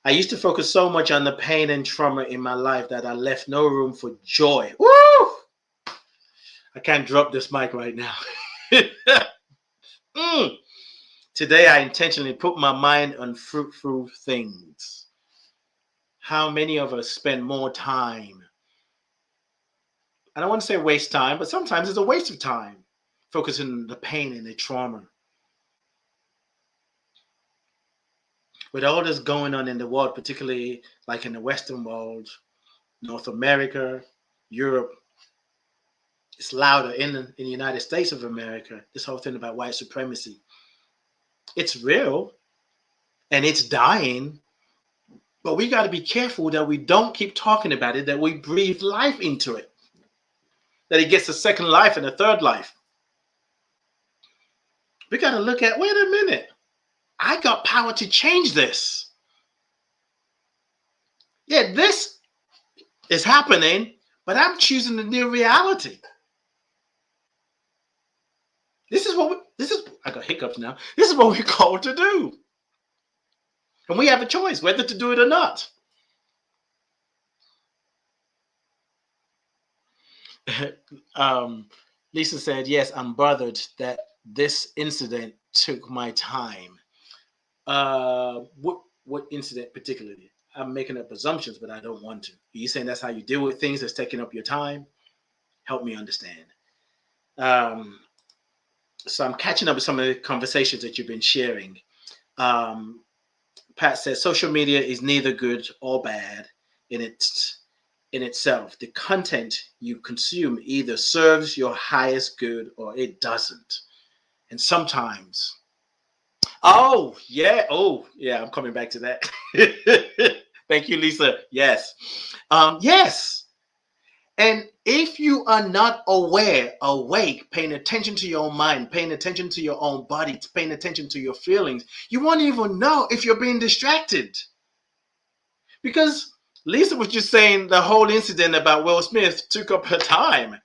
B: I used to focus so much on the pain and trauma in my life that I left no room for joy. Woo! I can't drop this mic right now. Today, I intentionally put my mind on fruitful things. How many of us spend more time? I don't want to say waste time, but sometimes it's a waste of time focusing on the pain and the trauma. With all this going on in the world, particularly like in the Western world, North America, Europe, it's louder in the United States of America, this whole thing about white supremacy. It's real and it's dying, but we got to be careful that we don't keep talking about it, that we breathe life into it, that it gets a second life and a third life. We got to look at, wait a minute, I got power to change this. Yeah, this is happening, but I'm choosing the new reality. I got hiccups now. This is what we're called to do. And we have a choice whether to do it or not. Lisa said, yes, I'm bothered that this incident took my time. What incident particularly? I'm making up assumptions, but I don't want to. Are you saying that's how you deal with things that's taking up your time? Help me understand. So I'm catching up with some of the conversations that you've been sharing. Pat says social media is neither good or bad in itself. The content you consume either serves your highest good or it doesn't. And sometimes, oh yeah, I'm coming back to that. Thank you, Lisa. Yes. Yes. And if you are not awake, paying attention to your mind, paying attention to your own body, paying attention to your feelings, you won't even know if you're being distracted. Because Lisa was just saying the whole incident about Will Smith took up her time.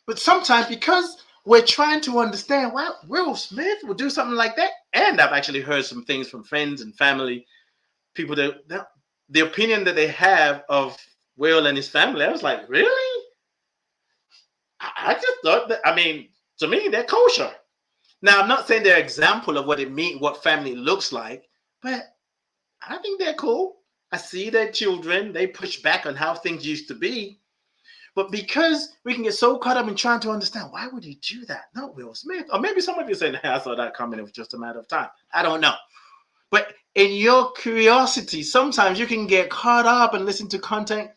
B: But sometimes because we're trying to understand why Will Smith would do something like that, and I've actually heard some things from friends and family, people that the opinion that they have of Will and his family, I was like, really? I just thought that, to me, they're kosher. Now, I'm not saying they're an example of what family looks like, but I think they're cool. I see their children, they push back on how things used to be. But because we can get so caught up in trying to understand, why would he do that? Not Will Smith. Or maybe some of you saying, I saw that coming, it was just a matter of time. I don't know. But in your curiosity, sometimes you can get caught up and listen to content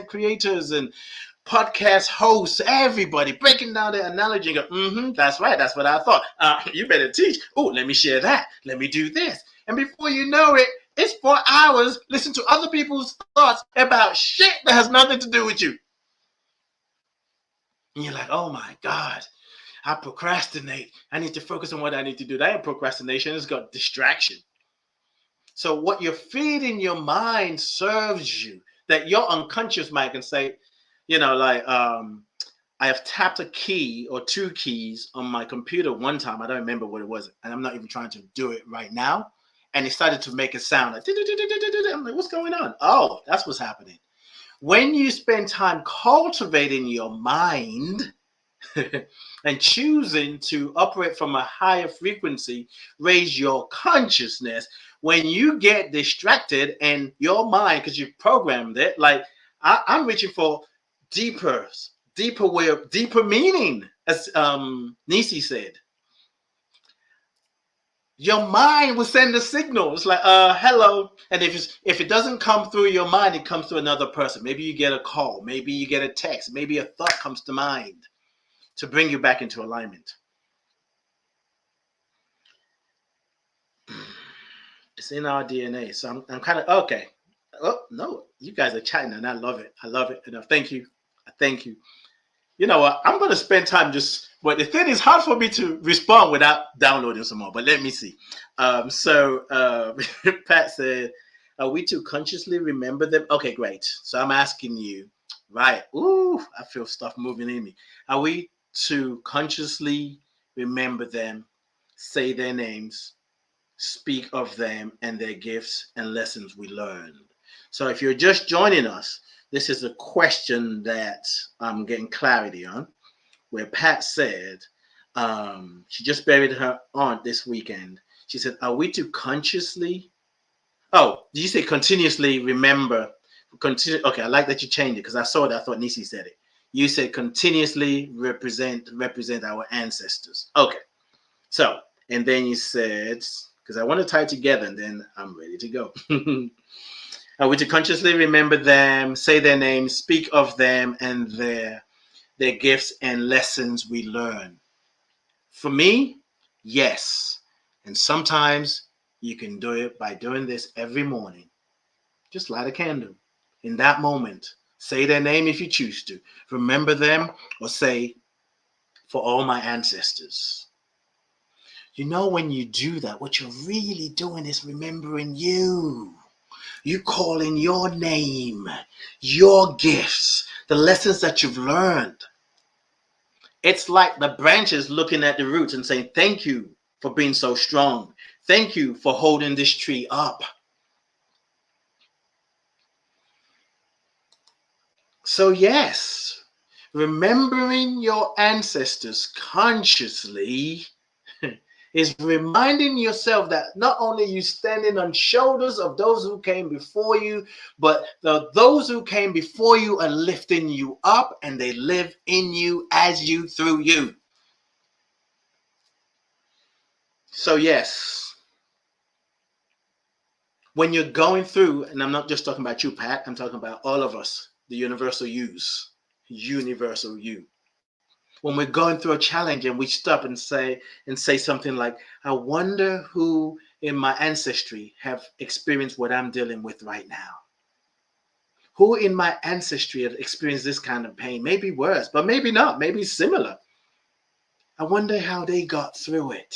B: creators and podcast hosts, everybody breaking down their analogy and go, that's right, that's what I thought. You better teach. Oh, let me share that. Let me do this. And before you know it, it's 4 hours listening to other people's thoughts about shit that has nothing to do with you. And you're like, oh my God, I procrastinate. I need to focus on what I need to do. That ain't procrastination, it's got distraction. So what you're feeding your mind serves you. That your unconscious mind can say, I have tapped a key or two keys on my computer one time. I don't remember what it was. And I'm not even trying to do it right now. And it started to make a sound like, I'm like, what's going on? Oh, that's what's happening. When you spend time cultivating your mind and choosing to operate from a higher frequency, raise your consciousness, when you get distracted and your mind, because you've programmed it, like I'm reaching for deeper way of deeper meaning, as Nisi said. Your mind will send a signal. It's like, hello. And if it doesn't come through your mind, it comes to another person. Maybe you get a call. Maybe you get a text. Maybe a thought comes to mind to bring you back into alignment. It's in our DNA. So I'm kind of, okay. Oh, no, you guys are chatting and I love it. I love it enough. Thank you. Thank you. You know what? I'm going to spend time just. But the thing is hard for me to respond without downloading some more. But let me see. Pat said, "Are we to consciously remember them?" Okay, great. So I'm asking you, right? Ooh, I feel stuff moving in me. Are we to consciously remember them, say their names, speak of them and their gifts and lessons we learned? So if you're just joining us, this is a question that I'm getting clarity on, where Pat said she just buried her aunt this weekend. She said, "Are we to consciously?" Oh, did you say continuously remember? Okay, I like that you changed it because I saw that. I thought Nisi said it. You said continuously represent our ancestors. Okay, so and then you said, because I want to tie it together, and then I'm ready to go. Are we to consciously remember them, say their names, speak of them, and their gifts and lessons we learn? For me, yes. And sometimes you can do it by doing this every morning. Just light a candle. In that moment, say their name if you choose to. Remember them or say, "For all my ancestors." You know, when you do that, what you're really doing is remembering you. You calling your name, your gifts, the lessons that you've learned. It's like the branches looking at the roots and saying, "Thank you for being so strong. Thank you for holding this tree up." So, yes, remembering your ancestors consciously is reminding yourself that not only you standing on shoulders of those who came before you, but those who came before you are lifting you up and they live in you, as you, through you. So, yes, when you're going through, and I'm not just talking about you, Pat, I'm talking about all of us, the universal yous, universal you. When we're going through a challenge and we stop and say something like, "I wonder who in my ancestry have experienced what I'm dealing with right now. Who in my ancestry have experienced this kind of pain? Maybe worse, but maybe not, maybe similar. I wonder how they got through it.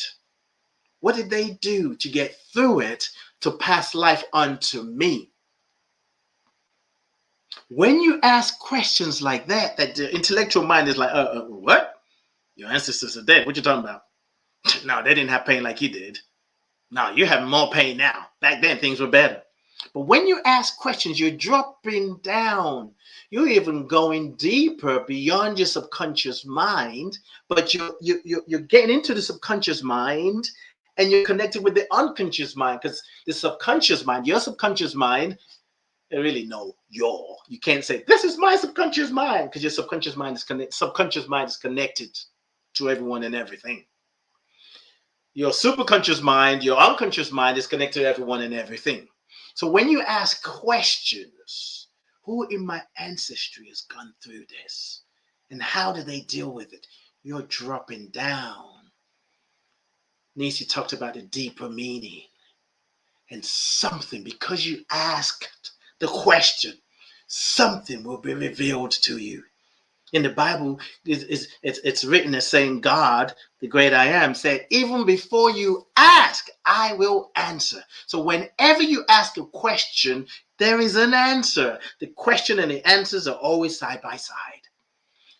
B: What did they do to get through it to pass life on to me?" When you ask questions like that, that the intellectual mind is like, what? Your ancestors are dead. What you talking about? No, they didn't have pain like you did. No, you're having more pain now. Back then, things were better. But when you ask questions, you're dropping down. You're even going deeper beyond your subconscious mind, but you're getting into the subconscious mind and you're connected with the unconscious mind, because the subconscious mind, your subconscious mind, they really know you can't say this is my subconscious mind, because your subconscious mind is connected to everyone and everything. Your superconscious mind, your unconscious mind is connected to everyone and everything. So when you ask questions, who in my ancestry has gone through this? And how do they deal with it? You're dropping down. Nisi talked about the deeper meaning. And something, because you asked the question, something will be revealed to you. In the Bible, it's written as saying, God, the great I am, said, "Even before you ask, I will answer." So whenever you ask a question, there is an answer. The question and the answers are always side by side.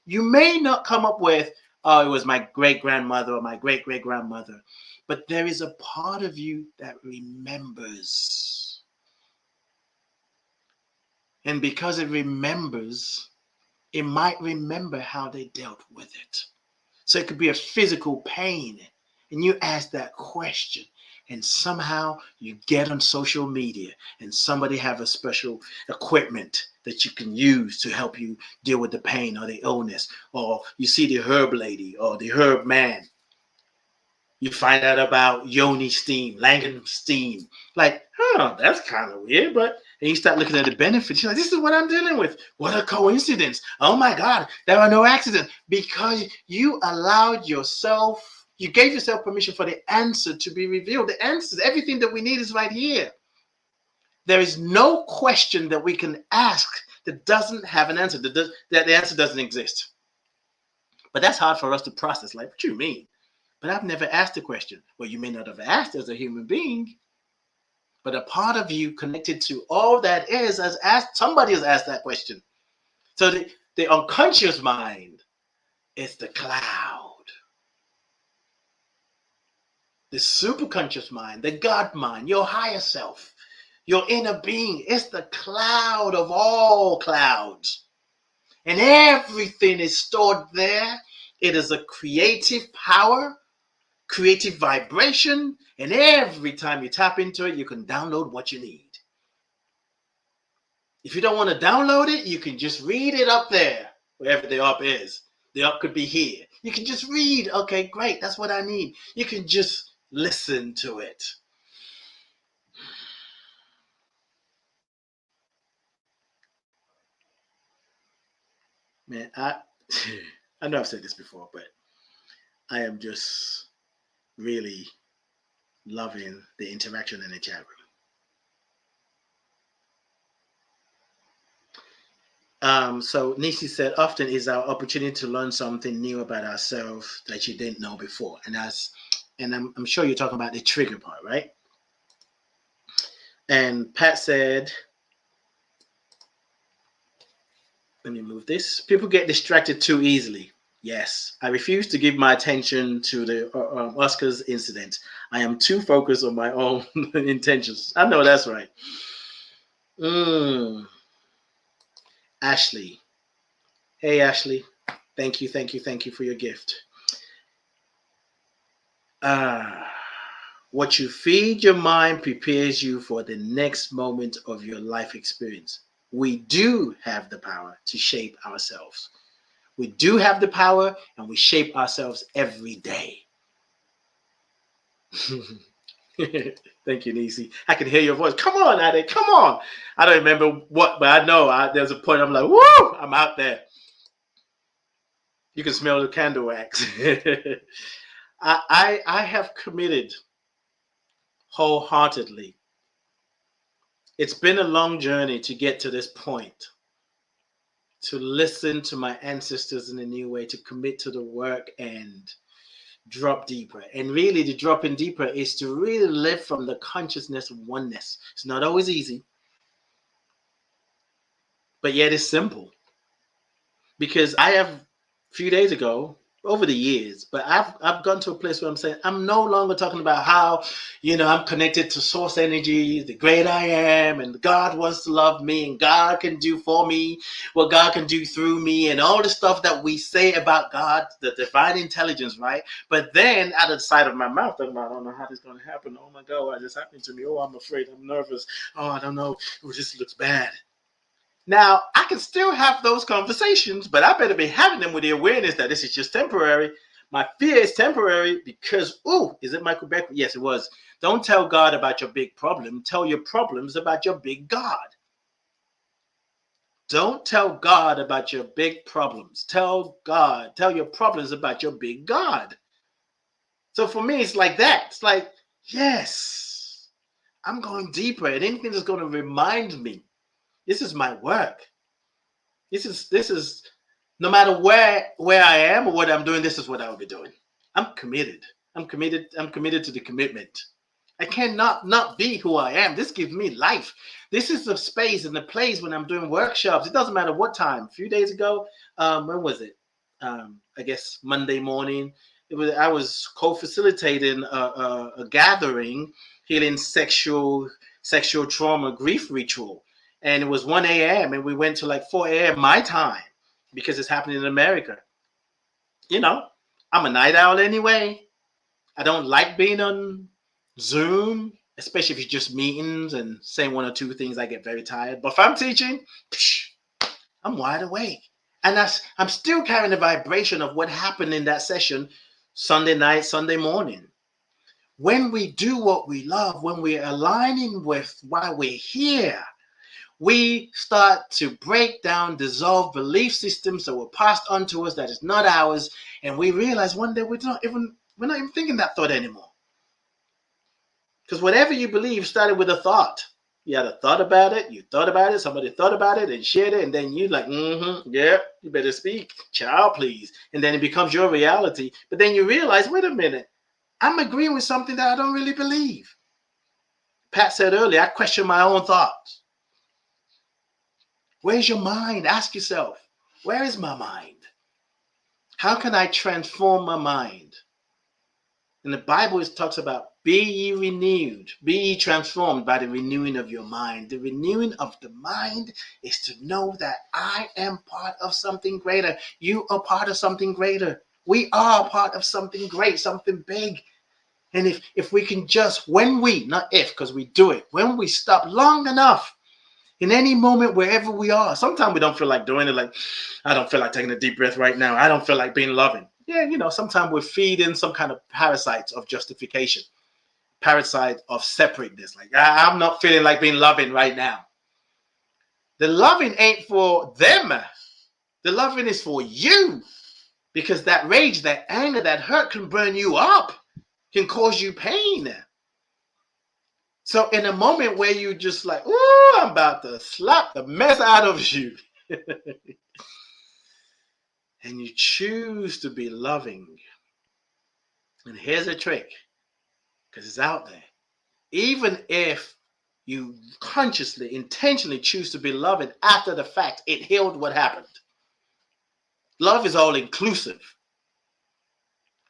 B: You may not come up with, "Oh, it was my great grandmother or my great great grandmother," but there is a part of you that remembers. And because it remembers, it might remember how they dealt with it. So it could be a physical pain. And you ask that question, and somehow you get on social media and somebody have a special equipment that you can use to help you deal with the pain or the illness. Or you see the herb lady or the herb man. You find out about yoni steam, langan steam. Like, that's kind of weird, but and you start looking at the benefits. You're like, this is what I'm dealing with. What a coincidence. Oh my God, there are no accidents. Because you allowed yourself, you gave yourself permission for the answer to be revealed. The answers, everything that we need is right here. There is no question that we can ask that doesn't have an answer, that the answer doesn't exist. But that's hard for us to process. Like, what you mean? But I've never asked the question. Well, you may not have asked as a human being, but a part of you connected to all that is has asked, somebody has asked that question. So the unconscious mind is the cloud. The superconscious mind, the God mind, your higher self, your inner being, is the cloud of all clouds. And everything is stored there. It is a creative power, creative vibration, and every time you tap into it, you can download what you need. If you don't want to download it, you can just read it up there, wherever the up is. The up could be here. You can just read. Okay, great. That's what I need. You can just listen to it. Man, I know I've said this before, but I am just really loving the interaction in the chat room. So Nisi said, often is our opportunity to learn something new about ourselves that you didn't know before. And I'm sure you're talking about the trigger part, right? And Pat said, let me move this. People get distracted too easily. Yes, I refuse to give my attention to the Oscars incident. I am too focused on my own intentions. I know that's right. Ashley. Hey, Ashley. Thank you for your gift. What you feed your mind prepares you for the next moment of your life experience. We do have the power to shape ourselves. We do have the power, and we shape ourselves every day. Thank you, Nisi. I can hear your voice. Come on, Ade. Come on. I don't remember what, but I know there's a point I'm like, woo, I'm out there. You can smell the candle wax. I have committed wholeheartedly. It's been a long journey to get to this point, to listen to my ancestors in a new way, to commit to the work and drop deeper. And really, the dropping deeper is to really live from the consciousness of oneness. It's not always easy, but yet it's simple. Because I have, a few days ago, over the years, but I've gone to a place where I'm saying I'm no longer talking about how, I'm connected to source energy, the great I am, and God wants to love me, and God can do for me what God can do through me, and all the stuff that we say about God, the divine intelligence, right? But then out of the side of my mouth, I'm like, I don't know how this is going to happen. Oh my God, what just happened to me? Oh, I'm afraid. I'm nervous. Oh, I don't know. Oh, this looks bad. Now, I can still have those conversations, but I better be having them with the awareness that this is just temporary. My fear is temporary because, is it Michael Beck? Yes, it was. Don't tell God about your big problem. Tell your problems about your big God. Don't tell God about your big problems. Tell your problems about your big God. So for me, it's like that. It's like, yes, I'm going deeper. And anything that's going to remind me, this is my work. This is no matter where I am or what I'm doing, this is what I will be doing. I'm committed. I'm committed to the commitment. I cannot not be who I am. This gives me life. This is the space and the place when I'm doing workshops. It doesn't matter what time. A few days ago, when was it? I guess Monday morning. I was co-facilitating a gathering, healing sexual trauma grief ritual. And it was 1 a.m. and we went to like 4 a.m. my time because it's happening in America. I'm a night owl anyway. I don't like being on Zoom, especially if it's just meetings and saying one or two things. I get very tired. But if I'm teaching, I'm wide awake. And I'm still carrying the vibration of what happened in that session Sunday night, Sunday morning. When we do what we love, when we're aligning with why we're here, we start to break down, dissolve belief systems that were passed on to us that is not ours, and we realize one day we're not even thinking that thought anymore. Because whatever you believe started with a thought. You had a thought about it, you thought about it, somebody thought about it and shared it, and then you like, yeah, you better speak, child, please. And then it becomes your reality. But then you realize, wait a minute, I'm agreeing with something that I don't really believe. Pat said earlier, I question my own thoughts. Where's your mind? Ask yourself, where is my mind? How can I transform my mind? And the Bible talks about be ye renewed, be ye transformed by the renewing of your mind. The renewing of the mind is to know that I am part of something greater. You are part of something greater. We are part of something great, something big. And if we can just, when we, not if, because we do it, when we stop long enough, in any moment, wherever we are, sometimes we don't feel like doing it. Like, I don't feel like taking a deep breath right now. I don't feel like being loving. Yeah, sometimes we're feeding some kind of parasites of justification, parasite of separateness. Like, I'm not feeling like being loving right now. The loving ain't for them. The loving is for you. Because that rage, that anger, that hurt can burn you up, can cause you pain. So in a moment where you just like, ooh, I'm about to slap the mess out of you. And you choose to be loving. And here's a trick, because it's out there. Even if you consciously, intentionally choose to be loving after the fact, it healed what happened. Love is all inclusive.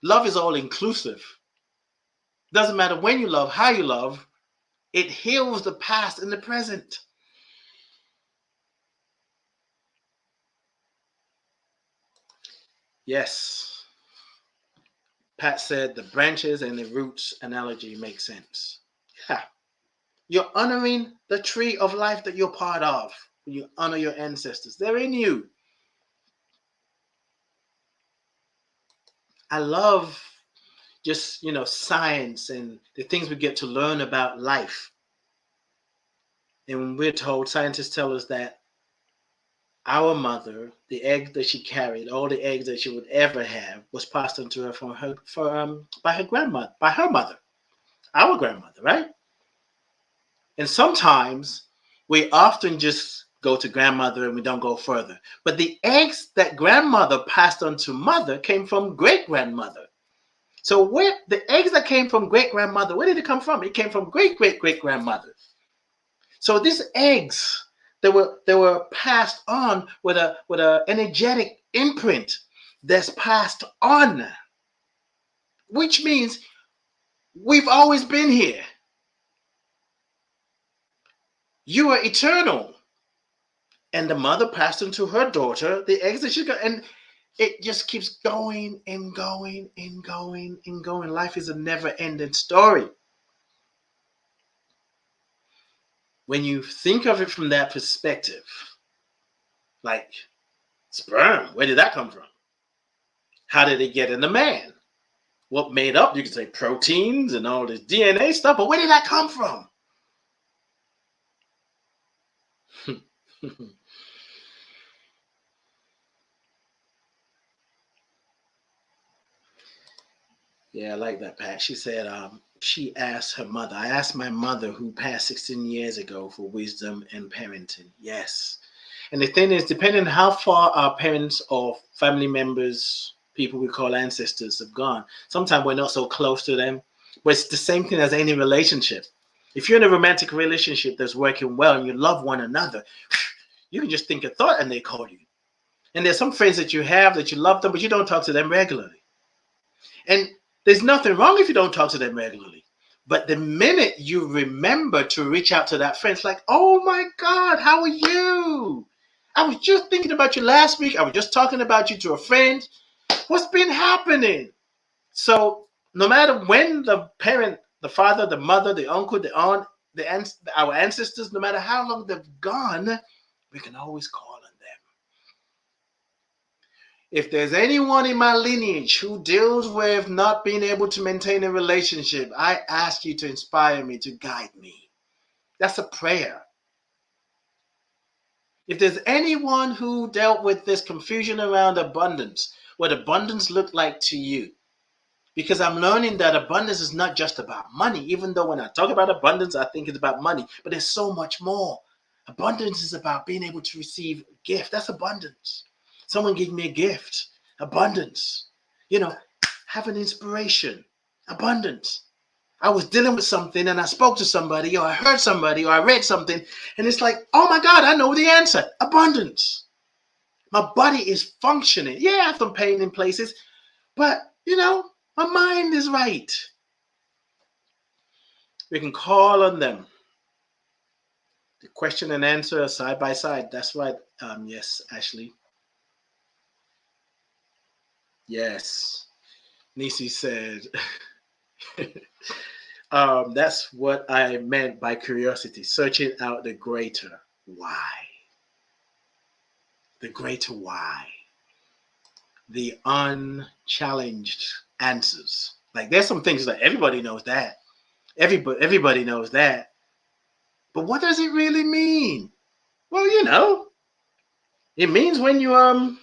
B: Love is all inclusive. Doesn't matter when you love, how you love, it heals the past and the present. Yes. Pat said the branches and the roots analogy makes sense. Yeah. You're honoring the tree of life that you're part of. You honor your ancestors. They're in you. I love just, science and the things we get to learn about life. And when we're told, scientists tell us that our mother, the egg that she carried, all the eggs that she would ever have, was passed on to her by her grandmother, by her mother, our grandmother, right? And sometimes we often just go to grandmother and we don't go further. But the eggs that grandmother passed on to mother came from great grandmother. So where the eggs that came from great grandmother, where did it come from? It came from great great great grandmother. So these eggs they were passed on with a energetic imprint that's passed on, which means we've always been here. You are eternal. And the mother passed on to her daughter the eggs that she got, and it just keeps going and going and going and going. Life is a never-ending story. When you think of it from that perspective, like sperm, where did that come from? How did it get in the man? What made up? You could say proteins and all this DNA stuff, but where did that come from? Yeah, I like that, Pat. She said she asked her mother. I asked my mother, who passed 16 years ago, for wisdom and parenting. Yes. And the thing is, depending on how far our parents or family members, people we call ancestors, have gone, sometimes we're not so close to them. But it's the same thing as any relationship. If you're in a romantic relationship that's working well and you love one another, you can just think a thought and they call you. And there's some friends that you have that you love them, but you don't talk to them regularly. And there's nothing wrong if you don't talk to them regularly. But the minute you remember to reach out to that friend, it's like, oh my God, how are you? I was just thinking about you last week. I was just talking about you to a friend. What's been happening? So no matter when the parent, the father, the mother, the uncle, the aunt, our ancestors, no matter how long they've gone, we can always call on them. If there's anyone in my lineage who deals with not being able to maintain a relationship, I ask you to inspire me, to guide me. That's a prayer. If there's anyone who dealt with this confusion around abundance, what abundance looked like to you, Because I'm learning that abundance is not just about money, even though when I talk about abundance, I think it's about money, but there's so much more. Abundance is about being able to receive a gift. That's abundance. Someone gave me a gift. Abundance. You know, have an inspiration. Abundance. I was dealing with something and I spoke to somebody or I heard somebody or I read something and it's like, oh my God, I know the answer. Abundance. My body is functioning. Yeah, I have some pain in places, but my mind is right. We can call on them. The question and answer are side by side. That's right. Yes, Ashley. Yes. Nisi said, that's what I meant by curiosity, searching out the greater why. The greater why. The unchallenged answers. Like there's some things that everybody knows that. Everybody knows that. But what does it really mean? Well, it means when you know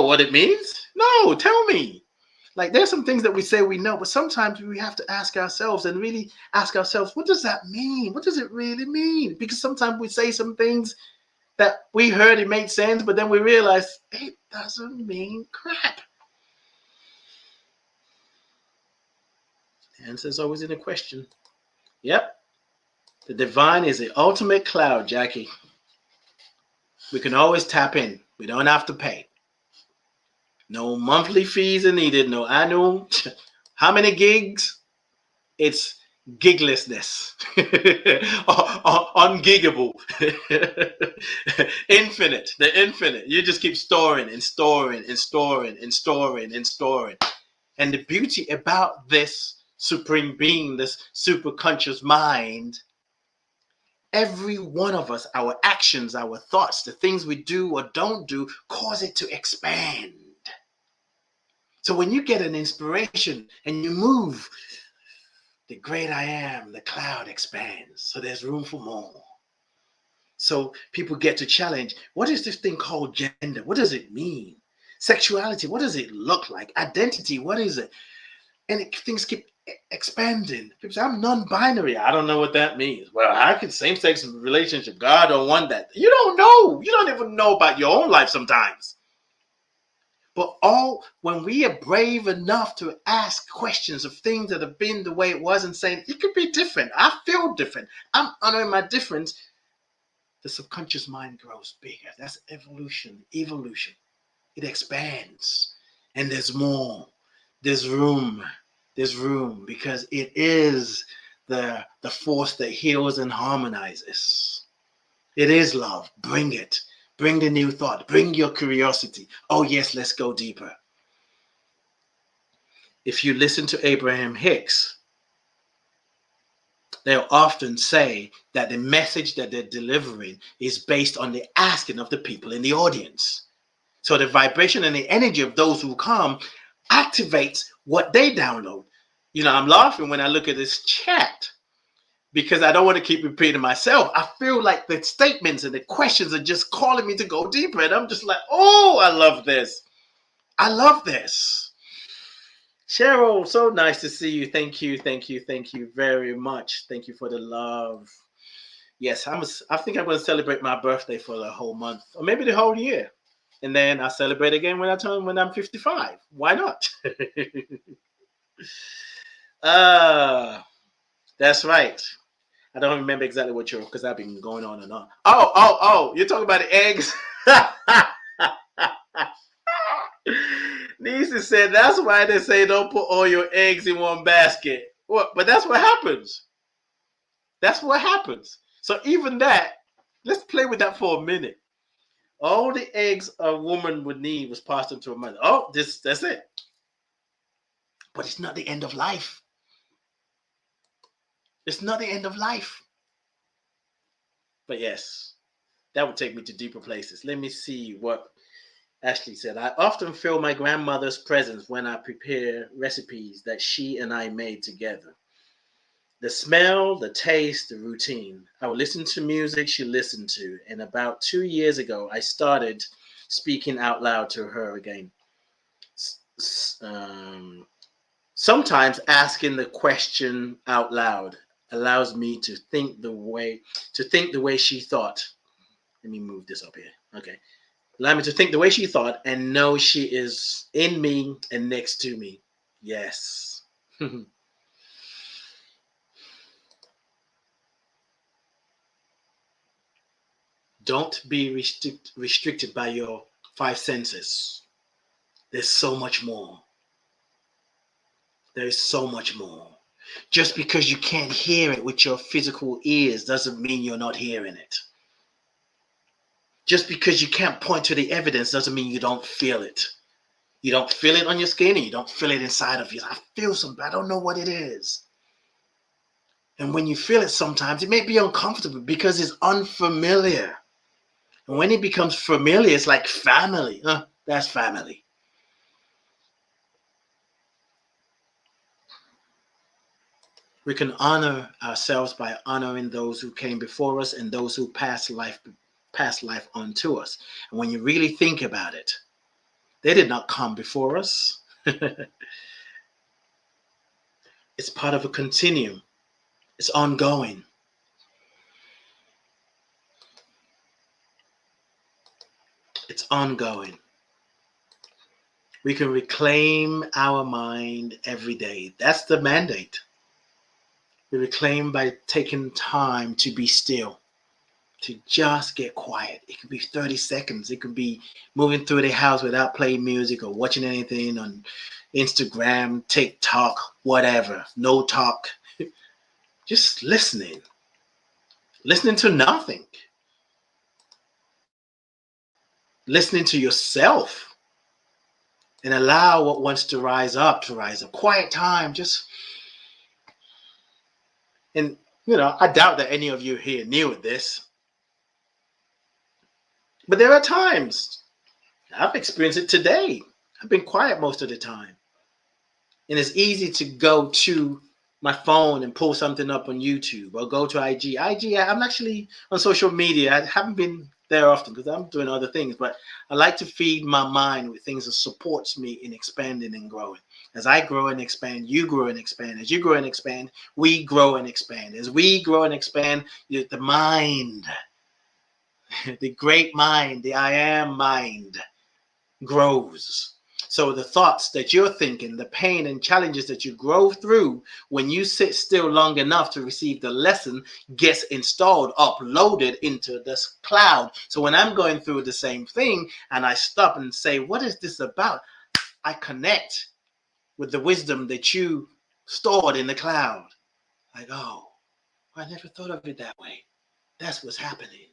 B: what it means. No, tell me. Like there's some things that we say we know, but sometimes we have to ask ourselves and really ask ourselves, what does that mean? What does it really mean? Because sometimes we say some things that we heard it made sense, but then we realize it doesn't mean crap. The answer is always in the question. Yep. The divine is the ultimate cloud, Jackie. We can always tap in. We don't have to pay. No monthly fees are needed, no annual. How many gigs? It's giglessness. Ungiggable. Infinite. The infinite. You just keep storing and storing and storing and storing and storing. And the beauty about this supreme being, this super conscious mind, every one of us, our actions, our thoughts, the things we do or don't do, cause it to expand. So when you get an inspiration and you move, the great I am, the cloud expands. So there's room for more. So people get to challenge, what is this thing called gender? What does it mean? Sexuality, what does it look like? Identity, what is it? And things keep expanding. People say, I'm non-binary. I don't know what that means. Well, how can same-sex relationship? God don't want that. You don't know. You don't even know about your own life sometimes. But when we are brave enough to ask questions of things that have been the way it was and saying, it could be different. I feel different. I'm honoring my difference. The subconscious mind grows bigger. That's evolution. It expands. And there's more. There's room. There's room because it is the force that heals and harmonizes. It is love. Bring it. Bring the new thought. Bring your curiosity. Oh, yes, let's go deeper. If you listen to Abraham Hicks, they'll often say that the message that they're delivering is based on the asking of the people in the audience. So the vibration and the energy of those who come activates what they download. I'm laughing when I look at this chat because I don't want to keep repeating myself. I feel like the statements and the questions are just calling me to go deeper. And I'm just like, oh, I love this. I love this. Cheryl, so nice to see you. Thank you very much. Thank you for the love. Yes, I think I'm going to celebrate my birthday for the whole month or maybe the whole year. And then I'll celebrate again when I'm 55. Why not? That's right. I don't remember exactly what because I've been going on and on. Oh, you're talking about the eggs? Nisa said that's why they say don't put all your eggs in one basket. What? But that's what happens. That's what happens. So even that, let's play with that for a minute. All the eggs a woman would need was passed into a mother. Oh, that's it. But it's not the end of life. It's not the end of life. But yes, that would take me to deeper places. Let me see what Ashley said. I often feel my grandmother's presence when I prepare recipes that she and I made together. The smell, the taste, the routine. I would listen to music she listened to. And about 2 years ago, I started speaking out loud to her again. Sometimes asking the question out loud allows me to think the way she thought. Let me move this up here. Okay. Allow me to think the way she thought and know she is in me and next to me. Yes. Don't be restricted by your five senses. There's so much more. There is so much more. Just because you can't hear it with your physical ears doesn't mean you're not hearing it. Just because you can't point to the evidence doesn't mean you don't feel it. You don't feel it on your skin and you don't feel it inside of you. I feel something, I don't know what it is. And when you feel it sometimes, it may be uncomfortable because it's unfamiliar. And when it becomes familiar, it's like family. That's family. We can honor ourselves by honoring those who came before us and those who passed life on to us. And when you really think about it, they did not come before us. It's part of a continuum. It's ongoing. It's ongoing. We can reclaim our mind every day. That's the mandate. We reclaim by taking time to be still, to just get quiet. It could be 30 seconds. It could be moving through the house without playing music or watching anything on Instagram, TikTok, whatever. No talk. Just listening. Listening to nothing. Listening to yourself. And allow what wants to rise up to rise up. Quiet time. And, I doubt that any of you here knew this. But there are times, I've experienced it today. I've been quiet most of the time. And it's easy to go to my phone and pull something up on YouTube or go to IG. I'm actually on social media. I haven't been there often because I'm doing other things, but I like to feed my mind with things that supports me in expanding and growing. As I grow and expand, you grow and expand. As you grow and expand, we grow and expand. As we grow and expand, the mind, the great mind, the I am mind grows. So the thoughts that you're thinking, the pain and challenges that you grow through when you sit still long enough to receive the lesson gets installed, uploaded into this cloud. So when I'm going through the same thing and I stop and say, what is this about? I connect with the wisdom that you stored in the cloud. Like, oh, I never thought of it that way. That's what's happening.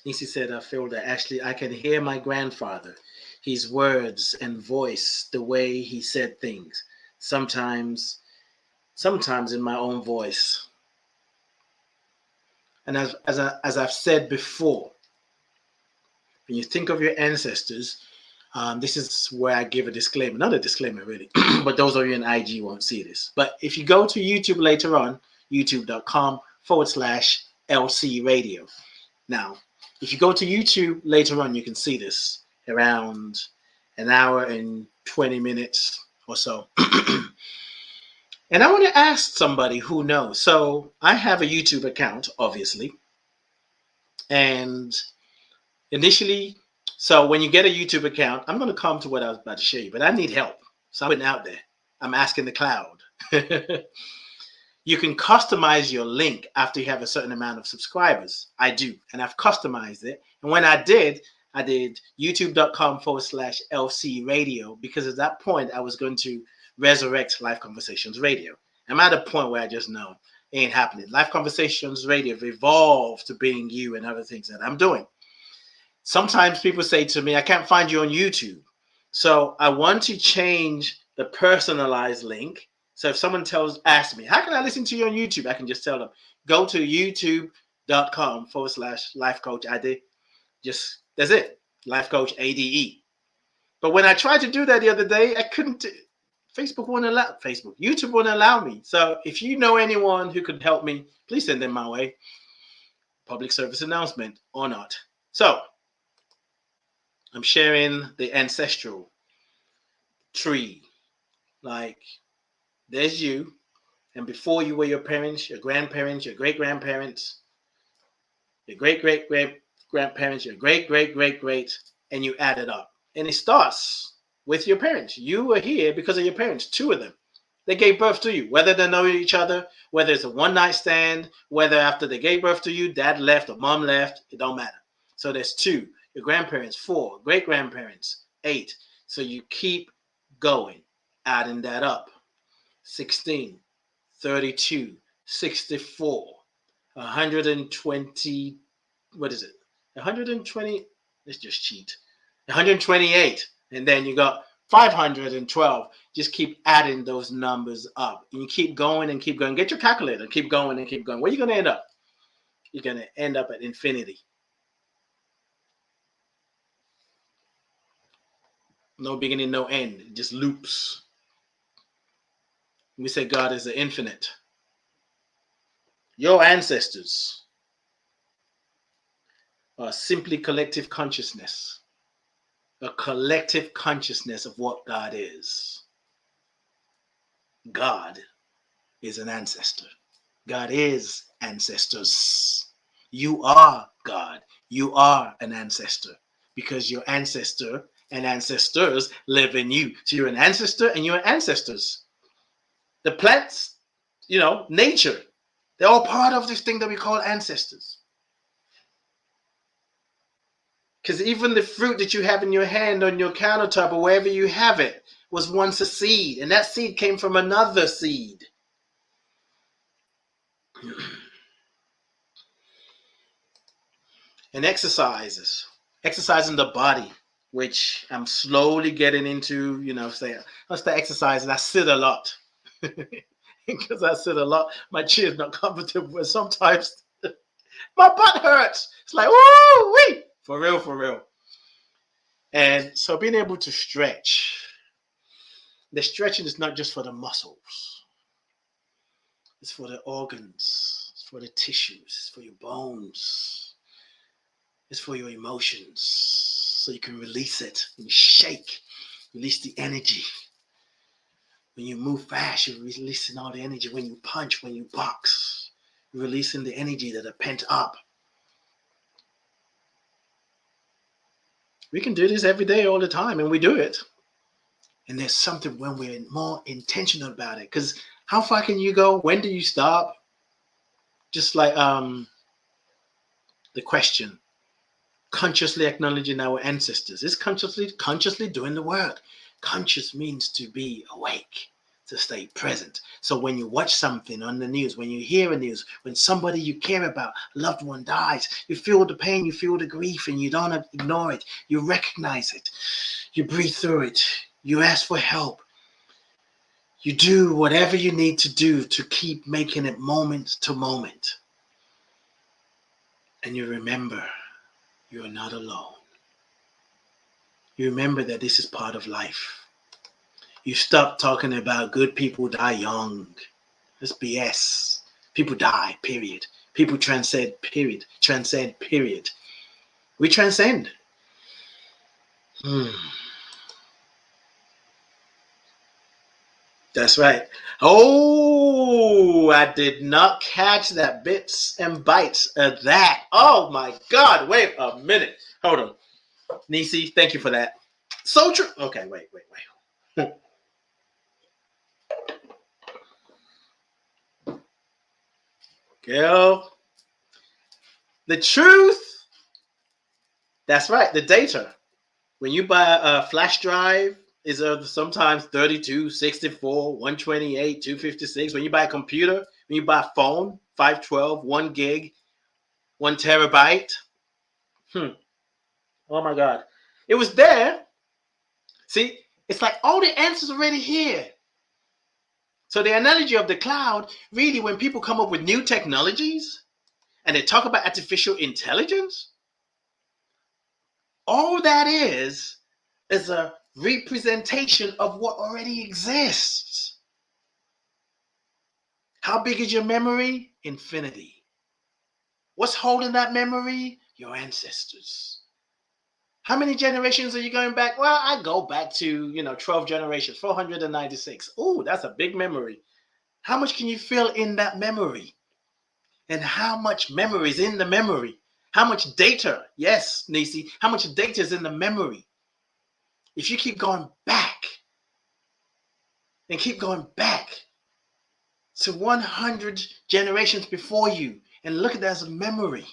B: Nisi said, I feel that actually I can hear my grandfather, his words and voice, the way he said things. Sometimes in my own voice. And as I've said before, when you think of your ancestors, this is where I give a disclaimer. Not a disclaimer, really, but those of you in IG won't see this. But if you go to YouTube later on, youtube.com/LC Radio. Now, if you go to YouTube later on, you can see this around an hour and 20 minutes or so. And I want to ask somebody who knows. So I have a YouTube account, obviously. And initially, so when you get a YouTube account, I'm going to come to what I was about to show you, but I need help. So I'm putting out there. I'm asking the cloud. You can customize your link after you have a certain amount of subscribers. I do. And I've customized it. And when I did youtube.com/LC Radio, because at that point I was going to resurrect Life Conversations Radio. I'm at a point where I just know it ain't happening. Life Conversations Radio have evolved to being you and other things that I'm doing. Sometimes people say to me, I can't find you on YouTube. So I want to change the personalized link. So if someone asks me, how can I listen to you on YouTube? I can just tell them, go to youtube.com/lifecoachade. That's it. Life Coach ADE. But when I tried to do that the other day, I couldn't. YouTube wouldn't allow me. So if you know anyone who could help me, please send them my way. public service announcement or not. So I'm sharing the ancestral tree. Like, there's you, and before you were your parents, your grandparents, your great grandparents, your great great great grandparents, your great great great great, and you add it up. And it starts with your parents. You were here because of your parents, two of them. They gave birth to you, whether they know each other, whether it's a one night stand, whether after they gave birth to you, dad left or mom left, it don't matter. So there's two. Your grandparents, four. Great grandparents, eight. So you keep going, adding that up. 16, 32, 64, 120. What is it? 120. Let's just cheat. 128. And then you got 512. Just keep adding those numbers up. And you keep going and keep going. Get your calculator. Keep going and keep going. Where are you going to end up? You're going to end up at infinity. No beginning, no end. It just loops. We say God is the infinite. Your ancestors are simply collective consciousness. A collective consciousness of what God is. God is an ancestor. God is ancestors. You are God. You are an ancestor because your ancestor and ancestors live in you. So you're an ancestor and you're ancestors. The plants, nature, they're all part of this thing that we call ancestors. Because even the fruit that you have in your hand on your countertop or wherever you have it was once a seed. And that seed came from another seed. And exercising the body, which I'm slowly getting into, say, I start exercising. I sit a lot. Because I sit a lot, my chair is not comfortable. But sometimes my butt hurts. It's like, woo wee, for real, for real. And so being able to stretch, the stretching is not just for the muscles. It's for the organs. It's for the tissues. It's for your bones. It's for your emotions. So you can release it and shake, release the energy. When you move fast, you're releasing all the energy. When you punch, when you box, you're releasing the energy that are pent up. We can do this every day, all the time, and we do it. And there's something when we're more intentional about it. Because how far can you go? When do you stop? Just like the question, consciously acknowledging our ancestors. Is consciously doing the work. Conscious means to be awake, to stay present. So when you watch something on the news, when you hear a news, when somebody you care about, a loved one dies, you feel the pain, you feel the grief, and you don't ignore it. You recognize it. You breathe through it. You ask for help. You do whatever you need to do to keep making it moment to moment. And you remember you are not alone. You remember that this is part of life. You stop talking about good people die young. That's BS. People die, period. People transcend, period. Transcend, period. We transcend. That's right. Oh, I did not catch that bits and bytes of that. Oh my God. Wait a minute. Hold on. Nisi, thank you for that. So true. Okay, wait. Girl, the truth. That's right. The data. When you buy a flash drive, is sometimes 32, 64, 128, 256. When you buy a computer, when you buy a phone, 512, 1 gig, 1 terabyte. Oh my God. It was there. See, it's like all the answers already here. So the analogy of the cloud, really, when people come up with new technologies and they talk about artificial intelligence, all that is a representation of what already exists. How big is your memory? Infinity. What's holding that memory? Your ancestors. How many generations are you going back? Well, I go back to, 12 generations, 496. Oh, that's a big memory. How much can you feel in that memory? And how much memory is in the memory? How much data? Yes, Nisi. How much data is in the memory? If you keep going back and keep going back to 100 generations before you and look at that as a memory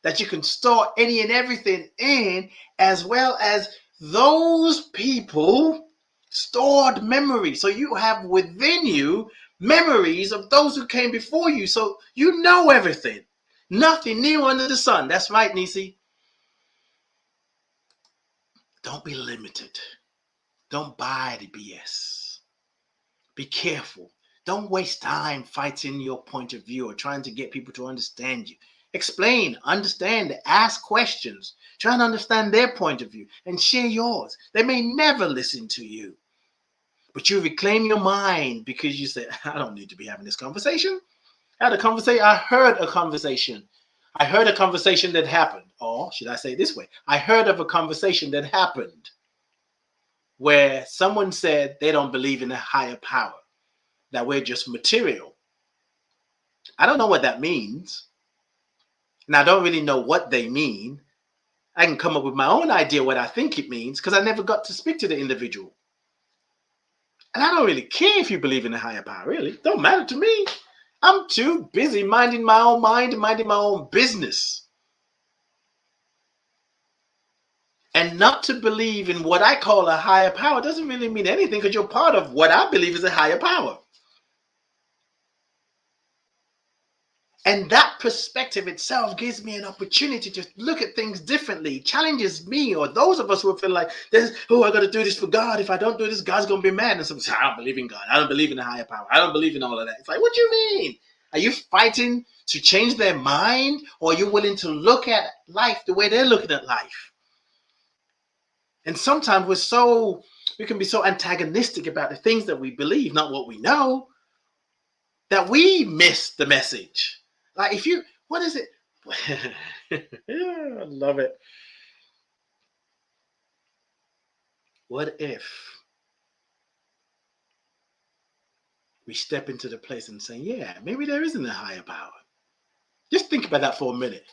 B: that you can store any and everything in, as well as those people stored memory. So you have within you memories of those who came before you. So you know everything. Nothing new under the sun. That's right, Nisi. Don't be limited. Don't buy the BS. Be careful. Don't waste time fighting your point of view or trying to get people to understand you. Explain, understand, ask questions. Try and understand their point of view and share yours. They may never listen to you, but you reclaim your mind because you say, I don't need to be having this conversation. I heard a conversation. I heard a conversation that happened. Or should I say it this way? I heard of a conversation that happened where someone said they don't believe in a higher power, that we're just material. I don't know what that means. And I don't really know what they mean. I can come up with my own idea what I think it means because I never got to speak to the individual. And I don't really care if you believe in a higher power, really. It don't matter to me. I'm too busy minding my own mind and minding my own business. And not to believe in what I call a higher power doesn't really mean anything because you're part of what I believe is a higher power. And that perspective itself gives me an opportunity to look at things differently, challenges me or those of us who feel like, I got to do this for God. If I don't do this, God's going to be mad. And some say, I don't believe in God. I don't believe in a higher power. I don't believe in all of that. It's like, what do you mean? Are you fighting to change their mind, or are you willing to look at life the way they're looking at life? And sometimes we can be so antagonistic about the things that we believe, not what we know, that we miss the message. Like what is it? I love it. What if we step into the place and say, yeah, maybe there isn't a higher power? Just think about that for a minute.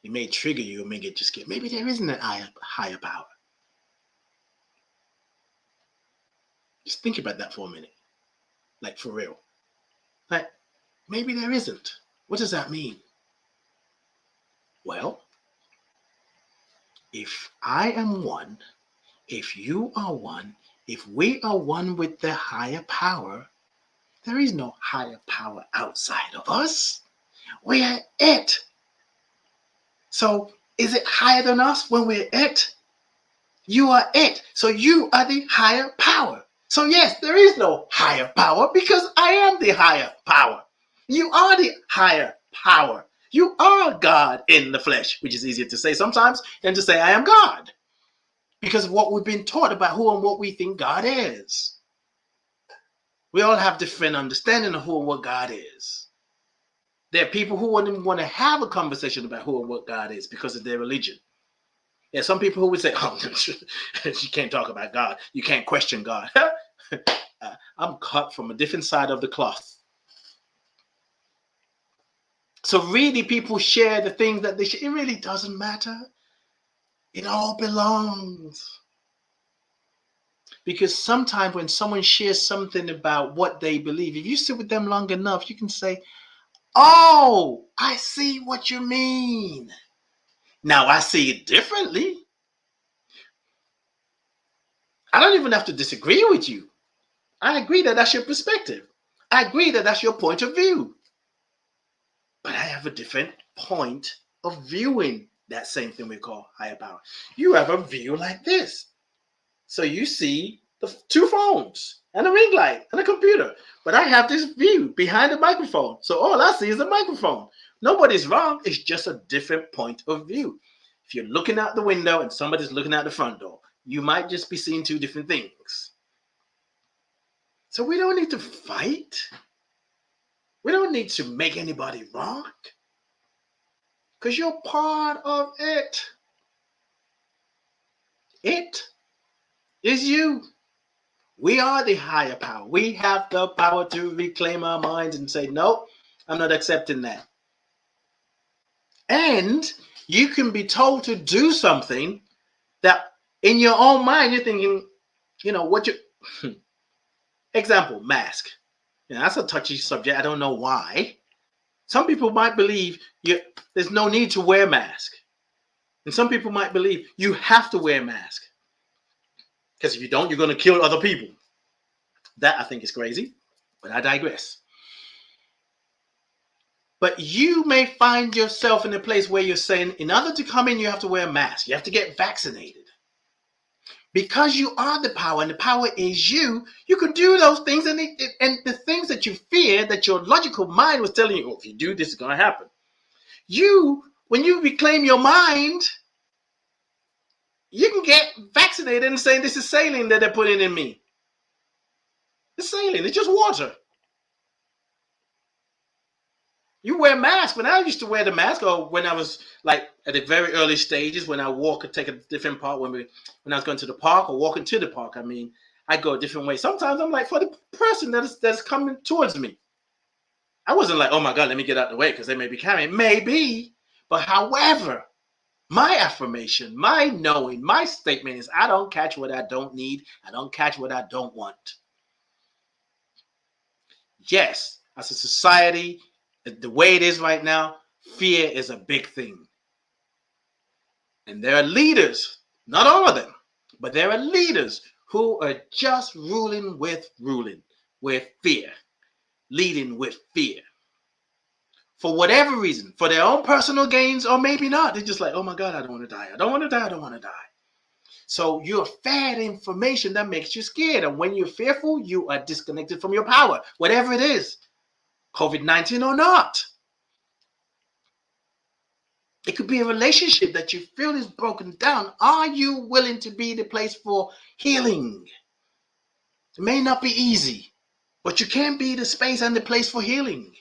B: It may trigger you, it may get you scared. Maybe there isn't a higher power. Just think about that for a minute. Like, for real. Like, maybe there isn't. What does that mean? Well, if I am one, if you are one, if we are one with the higher power, there is no higher power outside of us. We are it. So is it higher than us when we're it? You are it. So you are the higher power. So yes, there is no higher power because I am the higher power. You are the higher power. You are God in the flesh, which is easier to say sometimes than to say I am God, because of what we've been taught about who and what we think God is. We all have different understanding of who and what God is. There are people who wouldn't even want to have a conversation about who and what God is because of their religion. There are some people who would say, oh, you can't talk about God. You can't question God. I'm cut from a different side of the cloth. So really people share the things that they share. It really doesn't matter. It all belongs. Because sometimes when someone shares something about what they believe, if you sit with them long enough, you can say, oh, I see what you mean. Now I see it differently. I don't even have to disagree with you. I agree that that's your perspective. I agree that that's your point of view. But I have a different point of viewing that same thing we call higher power. You have a view like this. So you see the two phones and a ring light and a computer. But I have this view behind the microphone. So all I see is a microphone. Nobody's wrong. It's just a different point of view. If you're looking out the window and somebody's looking out the front door, you might just be seeing two different things. So we don't need to fight. We don't need to make anybody wrong. because you're part of it. It is you. We are the higher power. We have the power to reclaim our minds and say, no, I'm not accepting that. And you can be told to do something that in your own mind, you're thinking, what you... Example, mask. That's a touchy subject. I don't know why. Some people might believe there's no need to wear mask. And some people might believe you have to wear mask. Because if you don't, you're going to kill other people. That I think is crazy, but I digress. But you may find yourself in a place where you're saying, in order to come in, you have to wear a mask. You have to get vaccinated. Because you are the power and the power is you, you can do those things. And the things that you fear, that your logical mind was telling you, if you do this, it's going to happen. When you reclaim your mind, you can get vaccinated and say, this is saline that they're putting in me. It's saline. It's just water. You wear masks. When I used to wear the mask, or when I was like at the very early stages, when I walk and take a different part, when I was going to the park or walking to the park, I go a different way. Sometimes I'm like, for the person that's coming towards me, I wasn't like, oh my God, let me get out of the way because they may be carrying. Maybe. But however, my affirmation, my knowing, my statement is, I don't catch what I don't need. I don't catch what I don't want. Yes, as a society, the way it is right now, fear is a big thing. And there are leaders, not all of them, but there are leaders who are just ruling with fear, leading with fear. For whatever reason, for their own personal gains, or maybe not. They're just like, oh my God, I don't want to die. I don't want to die. I don't want to die. So you're fed information that makes you scared. And when you're fearful, you are disconnected from your power, whatever it is, COVID-19 or not. It could be a relationship that you feel is broken down. Are you willing to be the place for healing? It may not be easy, but you can be the space and the place for healing.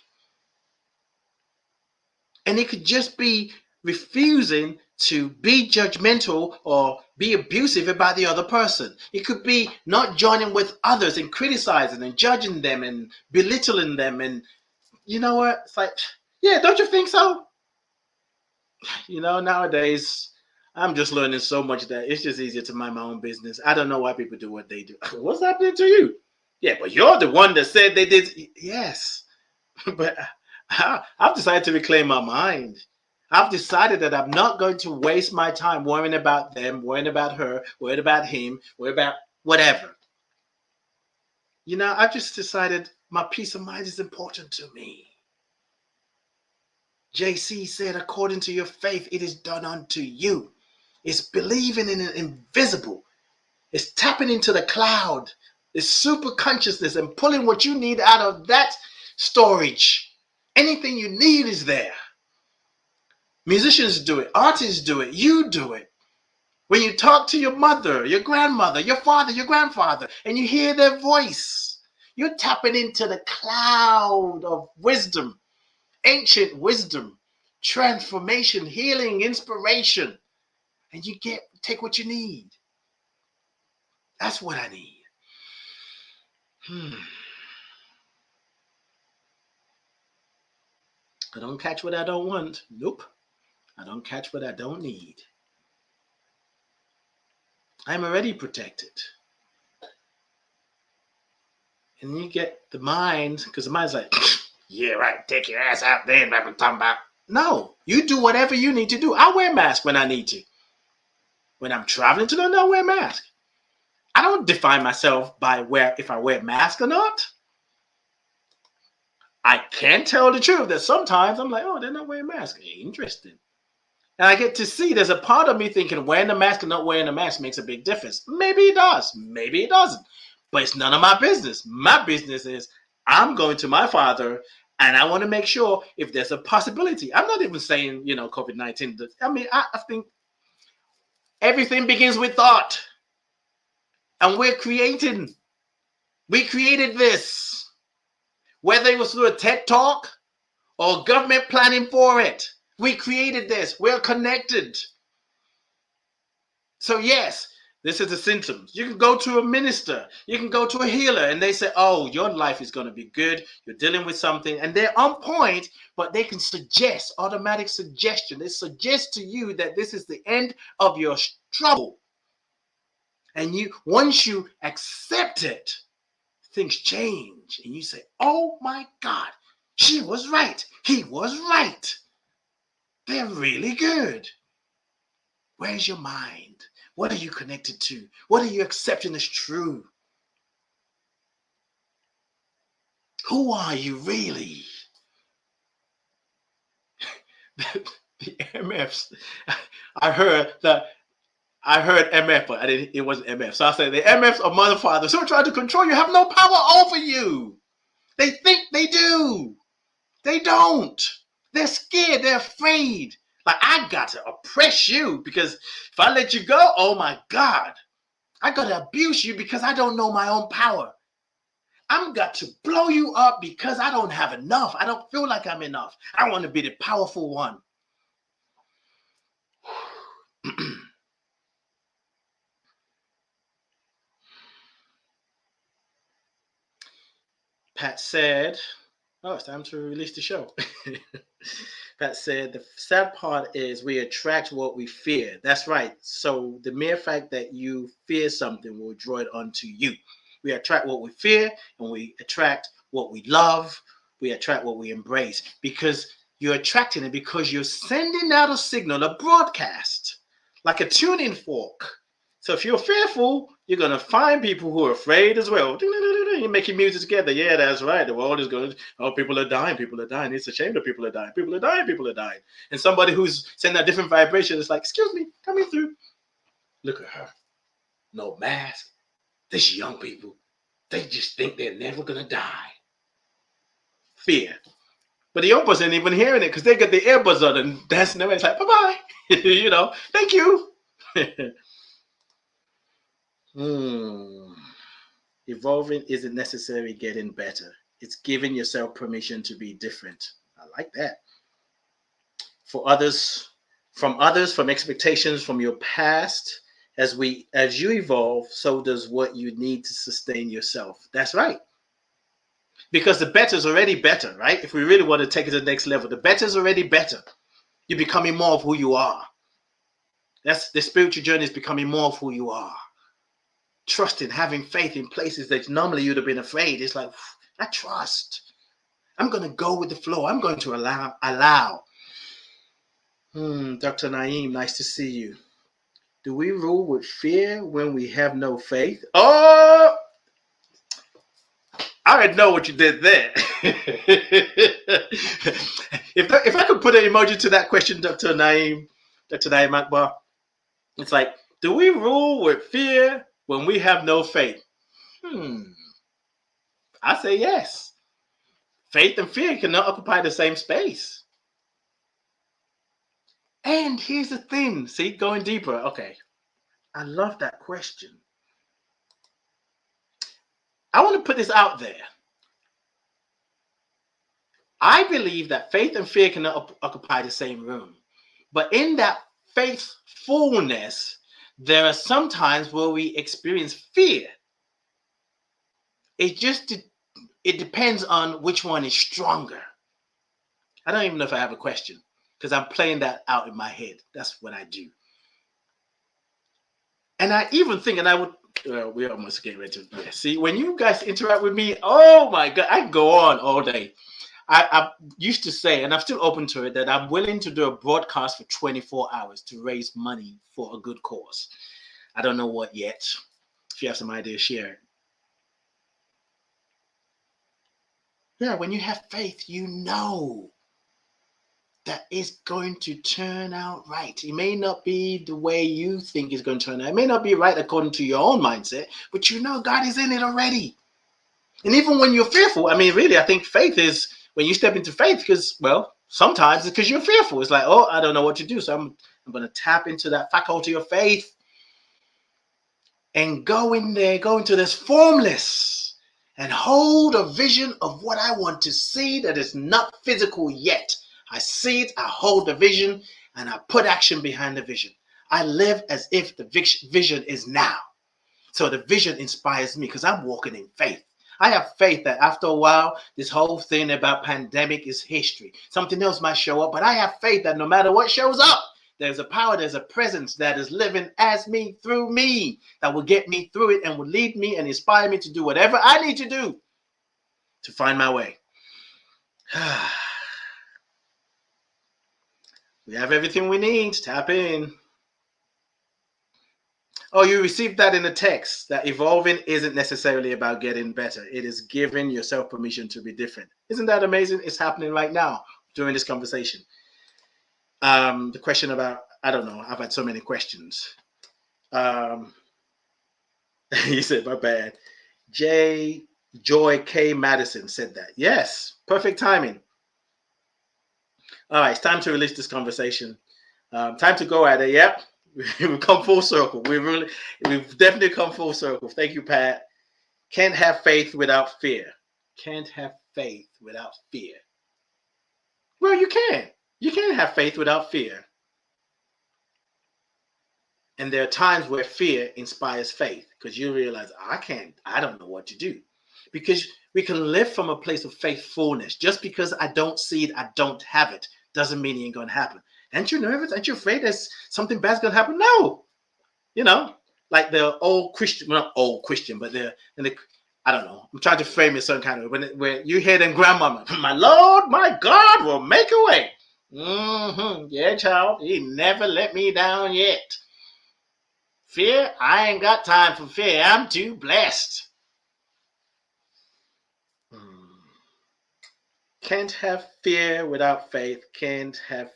B: And it could just be refusing to be judgmental or be abusive about the other person. It could be not joining with others and criticizing and judging them and belittling them. And you know what? It's like, yeah, don't you think so? Nowadays, I'm just learning so much that it's just easier to mind my own business. I don't know why people do what they do. What's happening to you? Yeah, but you're the one that said they did. Yes, but I've decided to reclaim my mind. I've decided that I'm not going to waste my time worrying about them, worrying about her, worrying about him, worrying about whatever. I've just decided my peace of mind is important to me. JC said, according to your faith, it is done unto you. It's believing in an invisible. It's tapping into the cloud. It's super consciousness and pulling what you need out of that storage. Anything you need is there. Musicians do it. Artists do it. You do it. When you talk to your mother, your grandmother, your father, your grandfather, and you hear their voice, you're tapping into the cloud of wisdom. Ancient wisdom, transformation, healing, inspiration, and you take what you need. That's what I need. I don't catch what I don't want. Nope. I don't catch what I don't need. I'm already protected. And you get the mind, because the mind's like, yeah, right, take your ass out there, what I'm talking about. No, you do whatever you need to do. I wear a mask when I need to. When I'm traveling to London, I wear a mask. I don't define myself by if I wear a mask or not. I can tell the truth that sometimes I'm like, oh, they're not wearing a mask. Interesting. And I get to see there's a part of me thinking wearing a mask and not wearing a mask makes a big difference. Maybe it does. Maybe it doesn't. But it's none of my business. My business is I'm going to my Father, and I want to make sure if there's a possibility. I'm not even saying, COVID-19. I think everything begins with thought. And we created this. Whether it was through a TED Talk or government planning for it. We created this. We're connected. So yes, this is the symptoms. You can go to a minister, you can go to a healer, and they say, oh, your life is going to be good. You're dealing with something, and they're on point, but they can suggest, automatic suggestion. They suggest to you that this is the end of your trouble. And once you accept it, things change. And you say, oh my God, she was right. He was right. They're really good. Where's your mind? What are you connected to? What are you accepting as true? Who are you really? The MFs. I heard MF, but it wasn't MF. So I said the MFs are mother fathers who are trying to control you, have no power over you. They think they do. They don't. They're scared. They're afraid. Like, I got to oppress you because if I let you go, oh my God, I got to abuse you because I don't know my own power. I'm got to blow you up because I don't have enough. I don't feel like I'm enough. I want to be the powerful one. Pat said, oh, it's time to release the show. Pat said, the sad part is we attract what we fear. That's right. So the mere fact that you fear something will draw it onto you. We attract what we fear, and we attract what we love. We attract what we embrace because you're attracting it because you're sending out a signal, a broadcast, like a tuning fork. So if you're fearful, you're going to find people who are afraid as well. You're making music together. Yeah, that's right. The world is going, oh, people are dying. People are dying. It's a shame that people are dying. People are dying. People are dying. And somebody who's sending a different vibration is like, excuse me, coming through. Look at her. No mask. These young people, they just think they're never going to die. Fear. But the young person ain't even hearing it because they get the earbuds on and dancing away. It's like, bye-bye. Thank you. Evolving isn't necessarily getting better. It's giving yourself permission to be different. I like that. From expectations from your past, as you evolve, so does what you need to sustain yourself. That's right. Because the better is already better, right? If we really want to take it to the next level, the better is already better. You're becoming more of who you are. That's the spiritual journey, is becoming more of who you are. Trusting, having faith in places that normally you'd have been afraid. It's like, I trust. I'm going to go with the flow. I'm going to allow. Dr. Naeem, nice to see you. Do we rule with fear when we have no faith? Oh, I already know what you did there. If I could put an emoji to that question, Dr. Naeem Akbar, it's like, do we rule with fear when we have no faith? I say yes. Faith and fear cannot occupy the same space. And here's the thing. See, going deeper. Okay. I love that question. I want to put this out there. I believe that faith and fear cannot occupy the same room. But in that faithfulness, there are some times where we experience fear. It depends on which one is stronger. I don't even know if I have a question because I'm playing that out in my head. That's what I do. And I even think, and I would, we're almost getting ready to, see, when you guys interact with me, oh my God, I can go on all day. I used to say, and I'm still open to it, that I'm willing to do a broadcast for 24 hours to raise money for a good cause. I don't know what yet. If you have some ideas, share it. Yeah, when you have faith, you know that it's going to turn out right. It may not be the way you think it's going to turn out. It may not be right according to your own mindset, but you know God is in it already. And even when you're fearful, I mean, really, I think faith is when you step into faith because, well, sometimes it's because you're fearful. It's like, oh, I don't know what to do. So I'm going to tap into that faculty of faith and go into this formless and hold a vision of what I want to see that is not physical yet. I see it, I hold the vision, and I put action behind the vision. I live as if the vision is now. So the vision inspires me because I'm walking in faith. I have faith that after a while, this whole thing about pandemic is history. Something else might show up, but I have faith that no matter what shows up, there's a power, there's a presence that is living as me, through me, that will get me through it and will lead me and inspire me to do whatever I need to do to find my way. We have everything we need. Tap in. Oh, you received that in the text, that evolving isn't necessarily about getting better. It is giving yourself permission to be different. Isn't that amazing? It's happening right now during this conversation. The question about, I don't know, I've had so many questions. You said, my bad. Joy K. Madison said that. Yes, perfect timing. All right, it's time to release this conversation. Time to go at it. Yep. We've come full circle. We've definitely come full circle. Thank you, Pat. Can't have faith without fear. Can't have faith without fear. Well, you can. You can have faith without fear. And there are times where fear inspires faith because you realize, I don't know what to do. Because we can live from a place of faithfulness. Just because I don't see it, I don't have it, doesn't mean it ain't going to happen. Aren't you nervous? Aren't you afraid that something bad's going to happen? No. You know, like the old Christian, well, not old Christian, but I don't know. I'm trying to frame it some kind of way. Where you hear them grandmama, my Lord, my God will make a way. Yeah, child, he never let me down yet. Fear, I ain't got time for fear. I'm too blessed. Can't have fear without faith. Can't have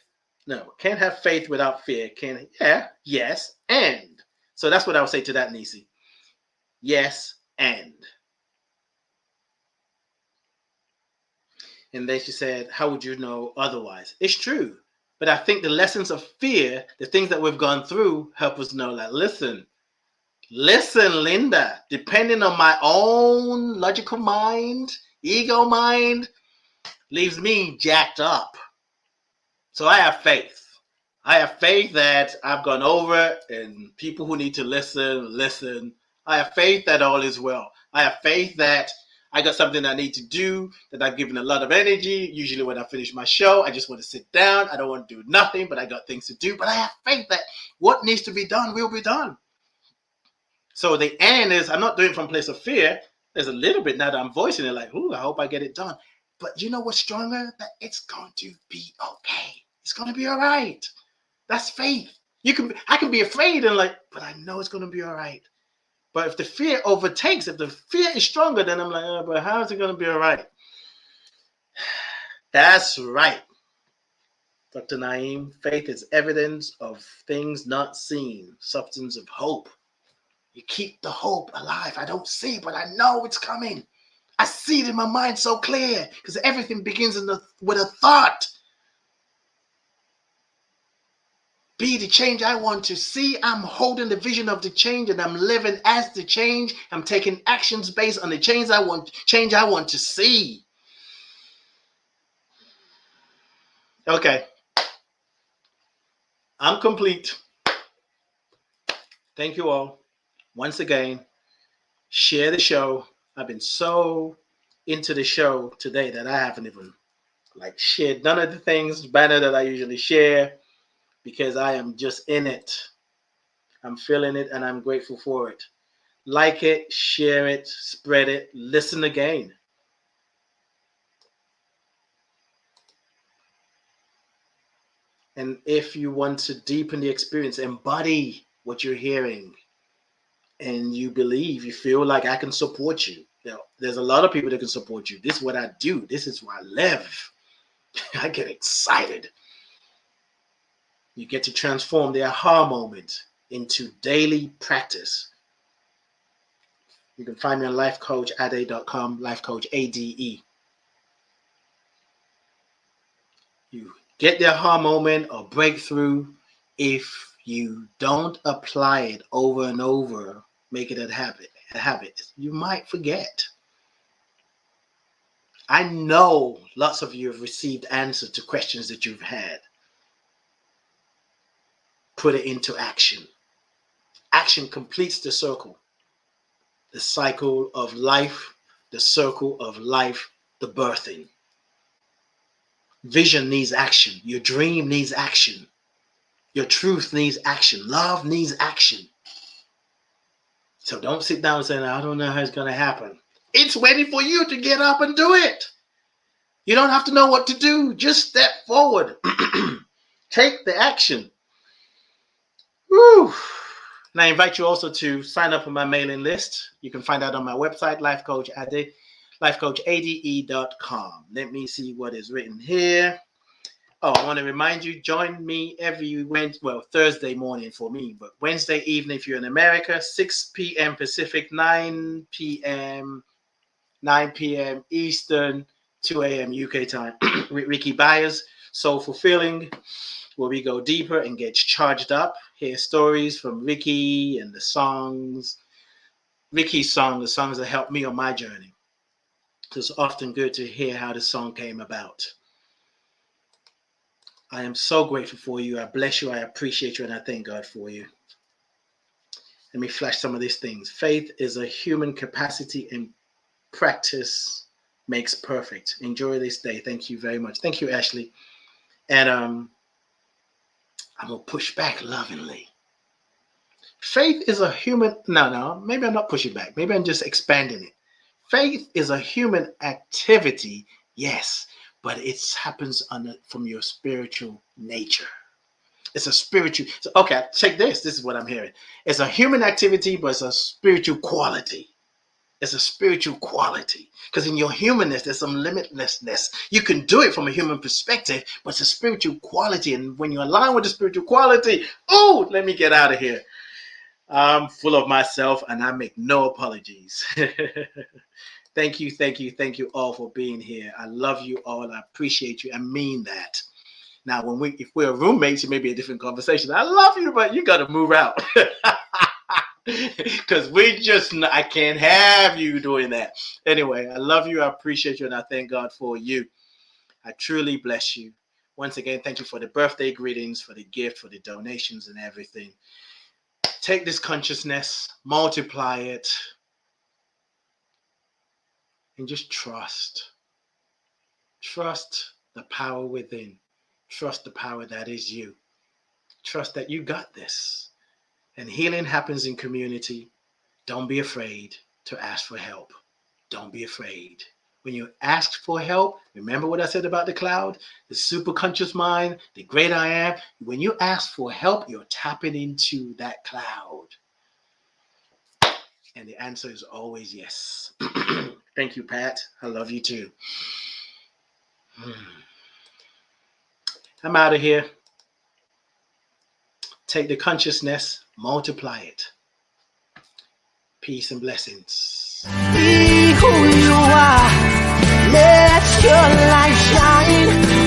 B: faith without fear. Yes, and. So that's what I would say to that, Nisi. Yes, and. And then she said, how would you know otherwise? It's true. But I think the lessons of fear, the things that we've gone through, help us know that, listen, Linda, depending on my own logical mind, ego mind, leaves me jacked up. So I have faith. I have faith that I've gone over and people who need to listen. I have faith that all is well. I have faith that I got something I need to do, that I've given a lot of energy. Usually when I finish my show, I just want to sit down. I don't want to do nothing, but I got things to do. But I have faith that what needs to be done will be done. So the end is, I'm not doing it from a place of fear. There's a little bit now that I'm voicing it like, I hope I get it done. But you know what's stronger? That it's going to be okay. It's going to be all right. That's faith. I can be afraid and but I know it's going to be all right. But if the fear overtakes, if the fear is stronger, then I'm like, but how is it going to be all right? That's right. Dr. Naeem, faith is evidence of things not seen, substance of hope. You keep the hope alive. I don't see, but I know it's coming. I see it in my mind so clear because everything begins with a thought. Be the change I want to see. I'm holding the vision of the change and I'm living as the change. I'm taking actions based on the change I want to see. Okay. I'm complete. Thank you all. Once again, share the show. I've been so into the show today that I haven't even shared none of the things banner that I usually share because I am just in it. I'm feeling it and I'm grateful for it. Like it, share it, spread it, listen again. And if you want to deepen the experience, embody what you're hearing, and you believe, you feel like I can support you. There's a lot of people that can support you. This is what I do. This is where I live. I get excited. You get to transform the aha moment into daily practice. You can find me on lifecoachade.com, lifecoachade. You get the aha moment or breakthrough. If you don't apply it over and over, make it a habit, you might forget. I know lots of you have received answers to questions that you've had. Put it into action. Action completes the circle. The cycle of life, the circle of life, the birthing. Vision needs action. Your dream needs action. Your truth needs action. Love needs action. So don't sit down saying, I don't know how it's going to happen. It's waiting for you to get up and do it. You don't have to know what to do. Just step forward. Take the action. Woo. And I invite you also to sign up on my mailing list. You can find that on my website, lifecoachade.com. Let me see what is written here. Oh, I want to remind you, join me every Thursday morning for me, but Wednesday evening if you're in America, 6 p.m. Pacific, 9 p.m. Eastern, 2 a.m. UK time with Ricky Byers. So fulfilling, where we go deeper and get charged up, hear stories from Ricky and the songs that helped me on my journey. So it's often good to hear how the song came about. I am so grateful for you. I bless you. I appreciate you. And I thank God for you. Let me flash some of these things. Faith is a human capacity and practice makes perfect. Enjoy this day. Thank you very much. Thank you, Ashley. And I'm going to push back lovingly. Faith is a human... No, maybe I'm not pushing back. Maybe I'm just expanding it. Faith is a human activity, yes, but it happens from your spiritual nature. It's a spiritual... Okay, check this. This is what I'm hearing. It's a human activity, but it's a spiritual quality. It's a spiritual quality. Because in your humanness, there's some limitlessness. You can do it from a human perspective, but it's a spiritual quality. And when you align with the spiritual quality, oh, let me get out of here. I'm full of myself and I make no apologies. Thank you all for being here. I love you all. I appreciate you. I mean that. Now, if we're roommates, it may be a different conversation. I love you, but you got to move out. Because I can't have you doing that. Anyway, I love you. I appreciate you. And I thank God for you. I truly bless you. Once again, thank you for the birthday greetings, for the gift, for the donations and everything. Take this consciousness, multiply it, and just trust. Trust the power within. Trust the power that is you. Trust that you got this. And healing happens in community. Don't be afraid to ask for help. Don't be afraid. When you ask for help, remember what I said about the cloud? The superconscious mind, the great I am. When you ask for help, you're tapping into that cloud. And the answer is always yes. Thank you, Pat. I love you too. I'm out of here. Take the consciousness, multiply it. Peace and blessings.
A: Be who you are. Let your light shine.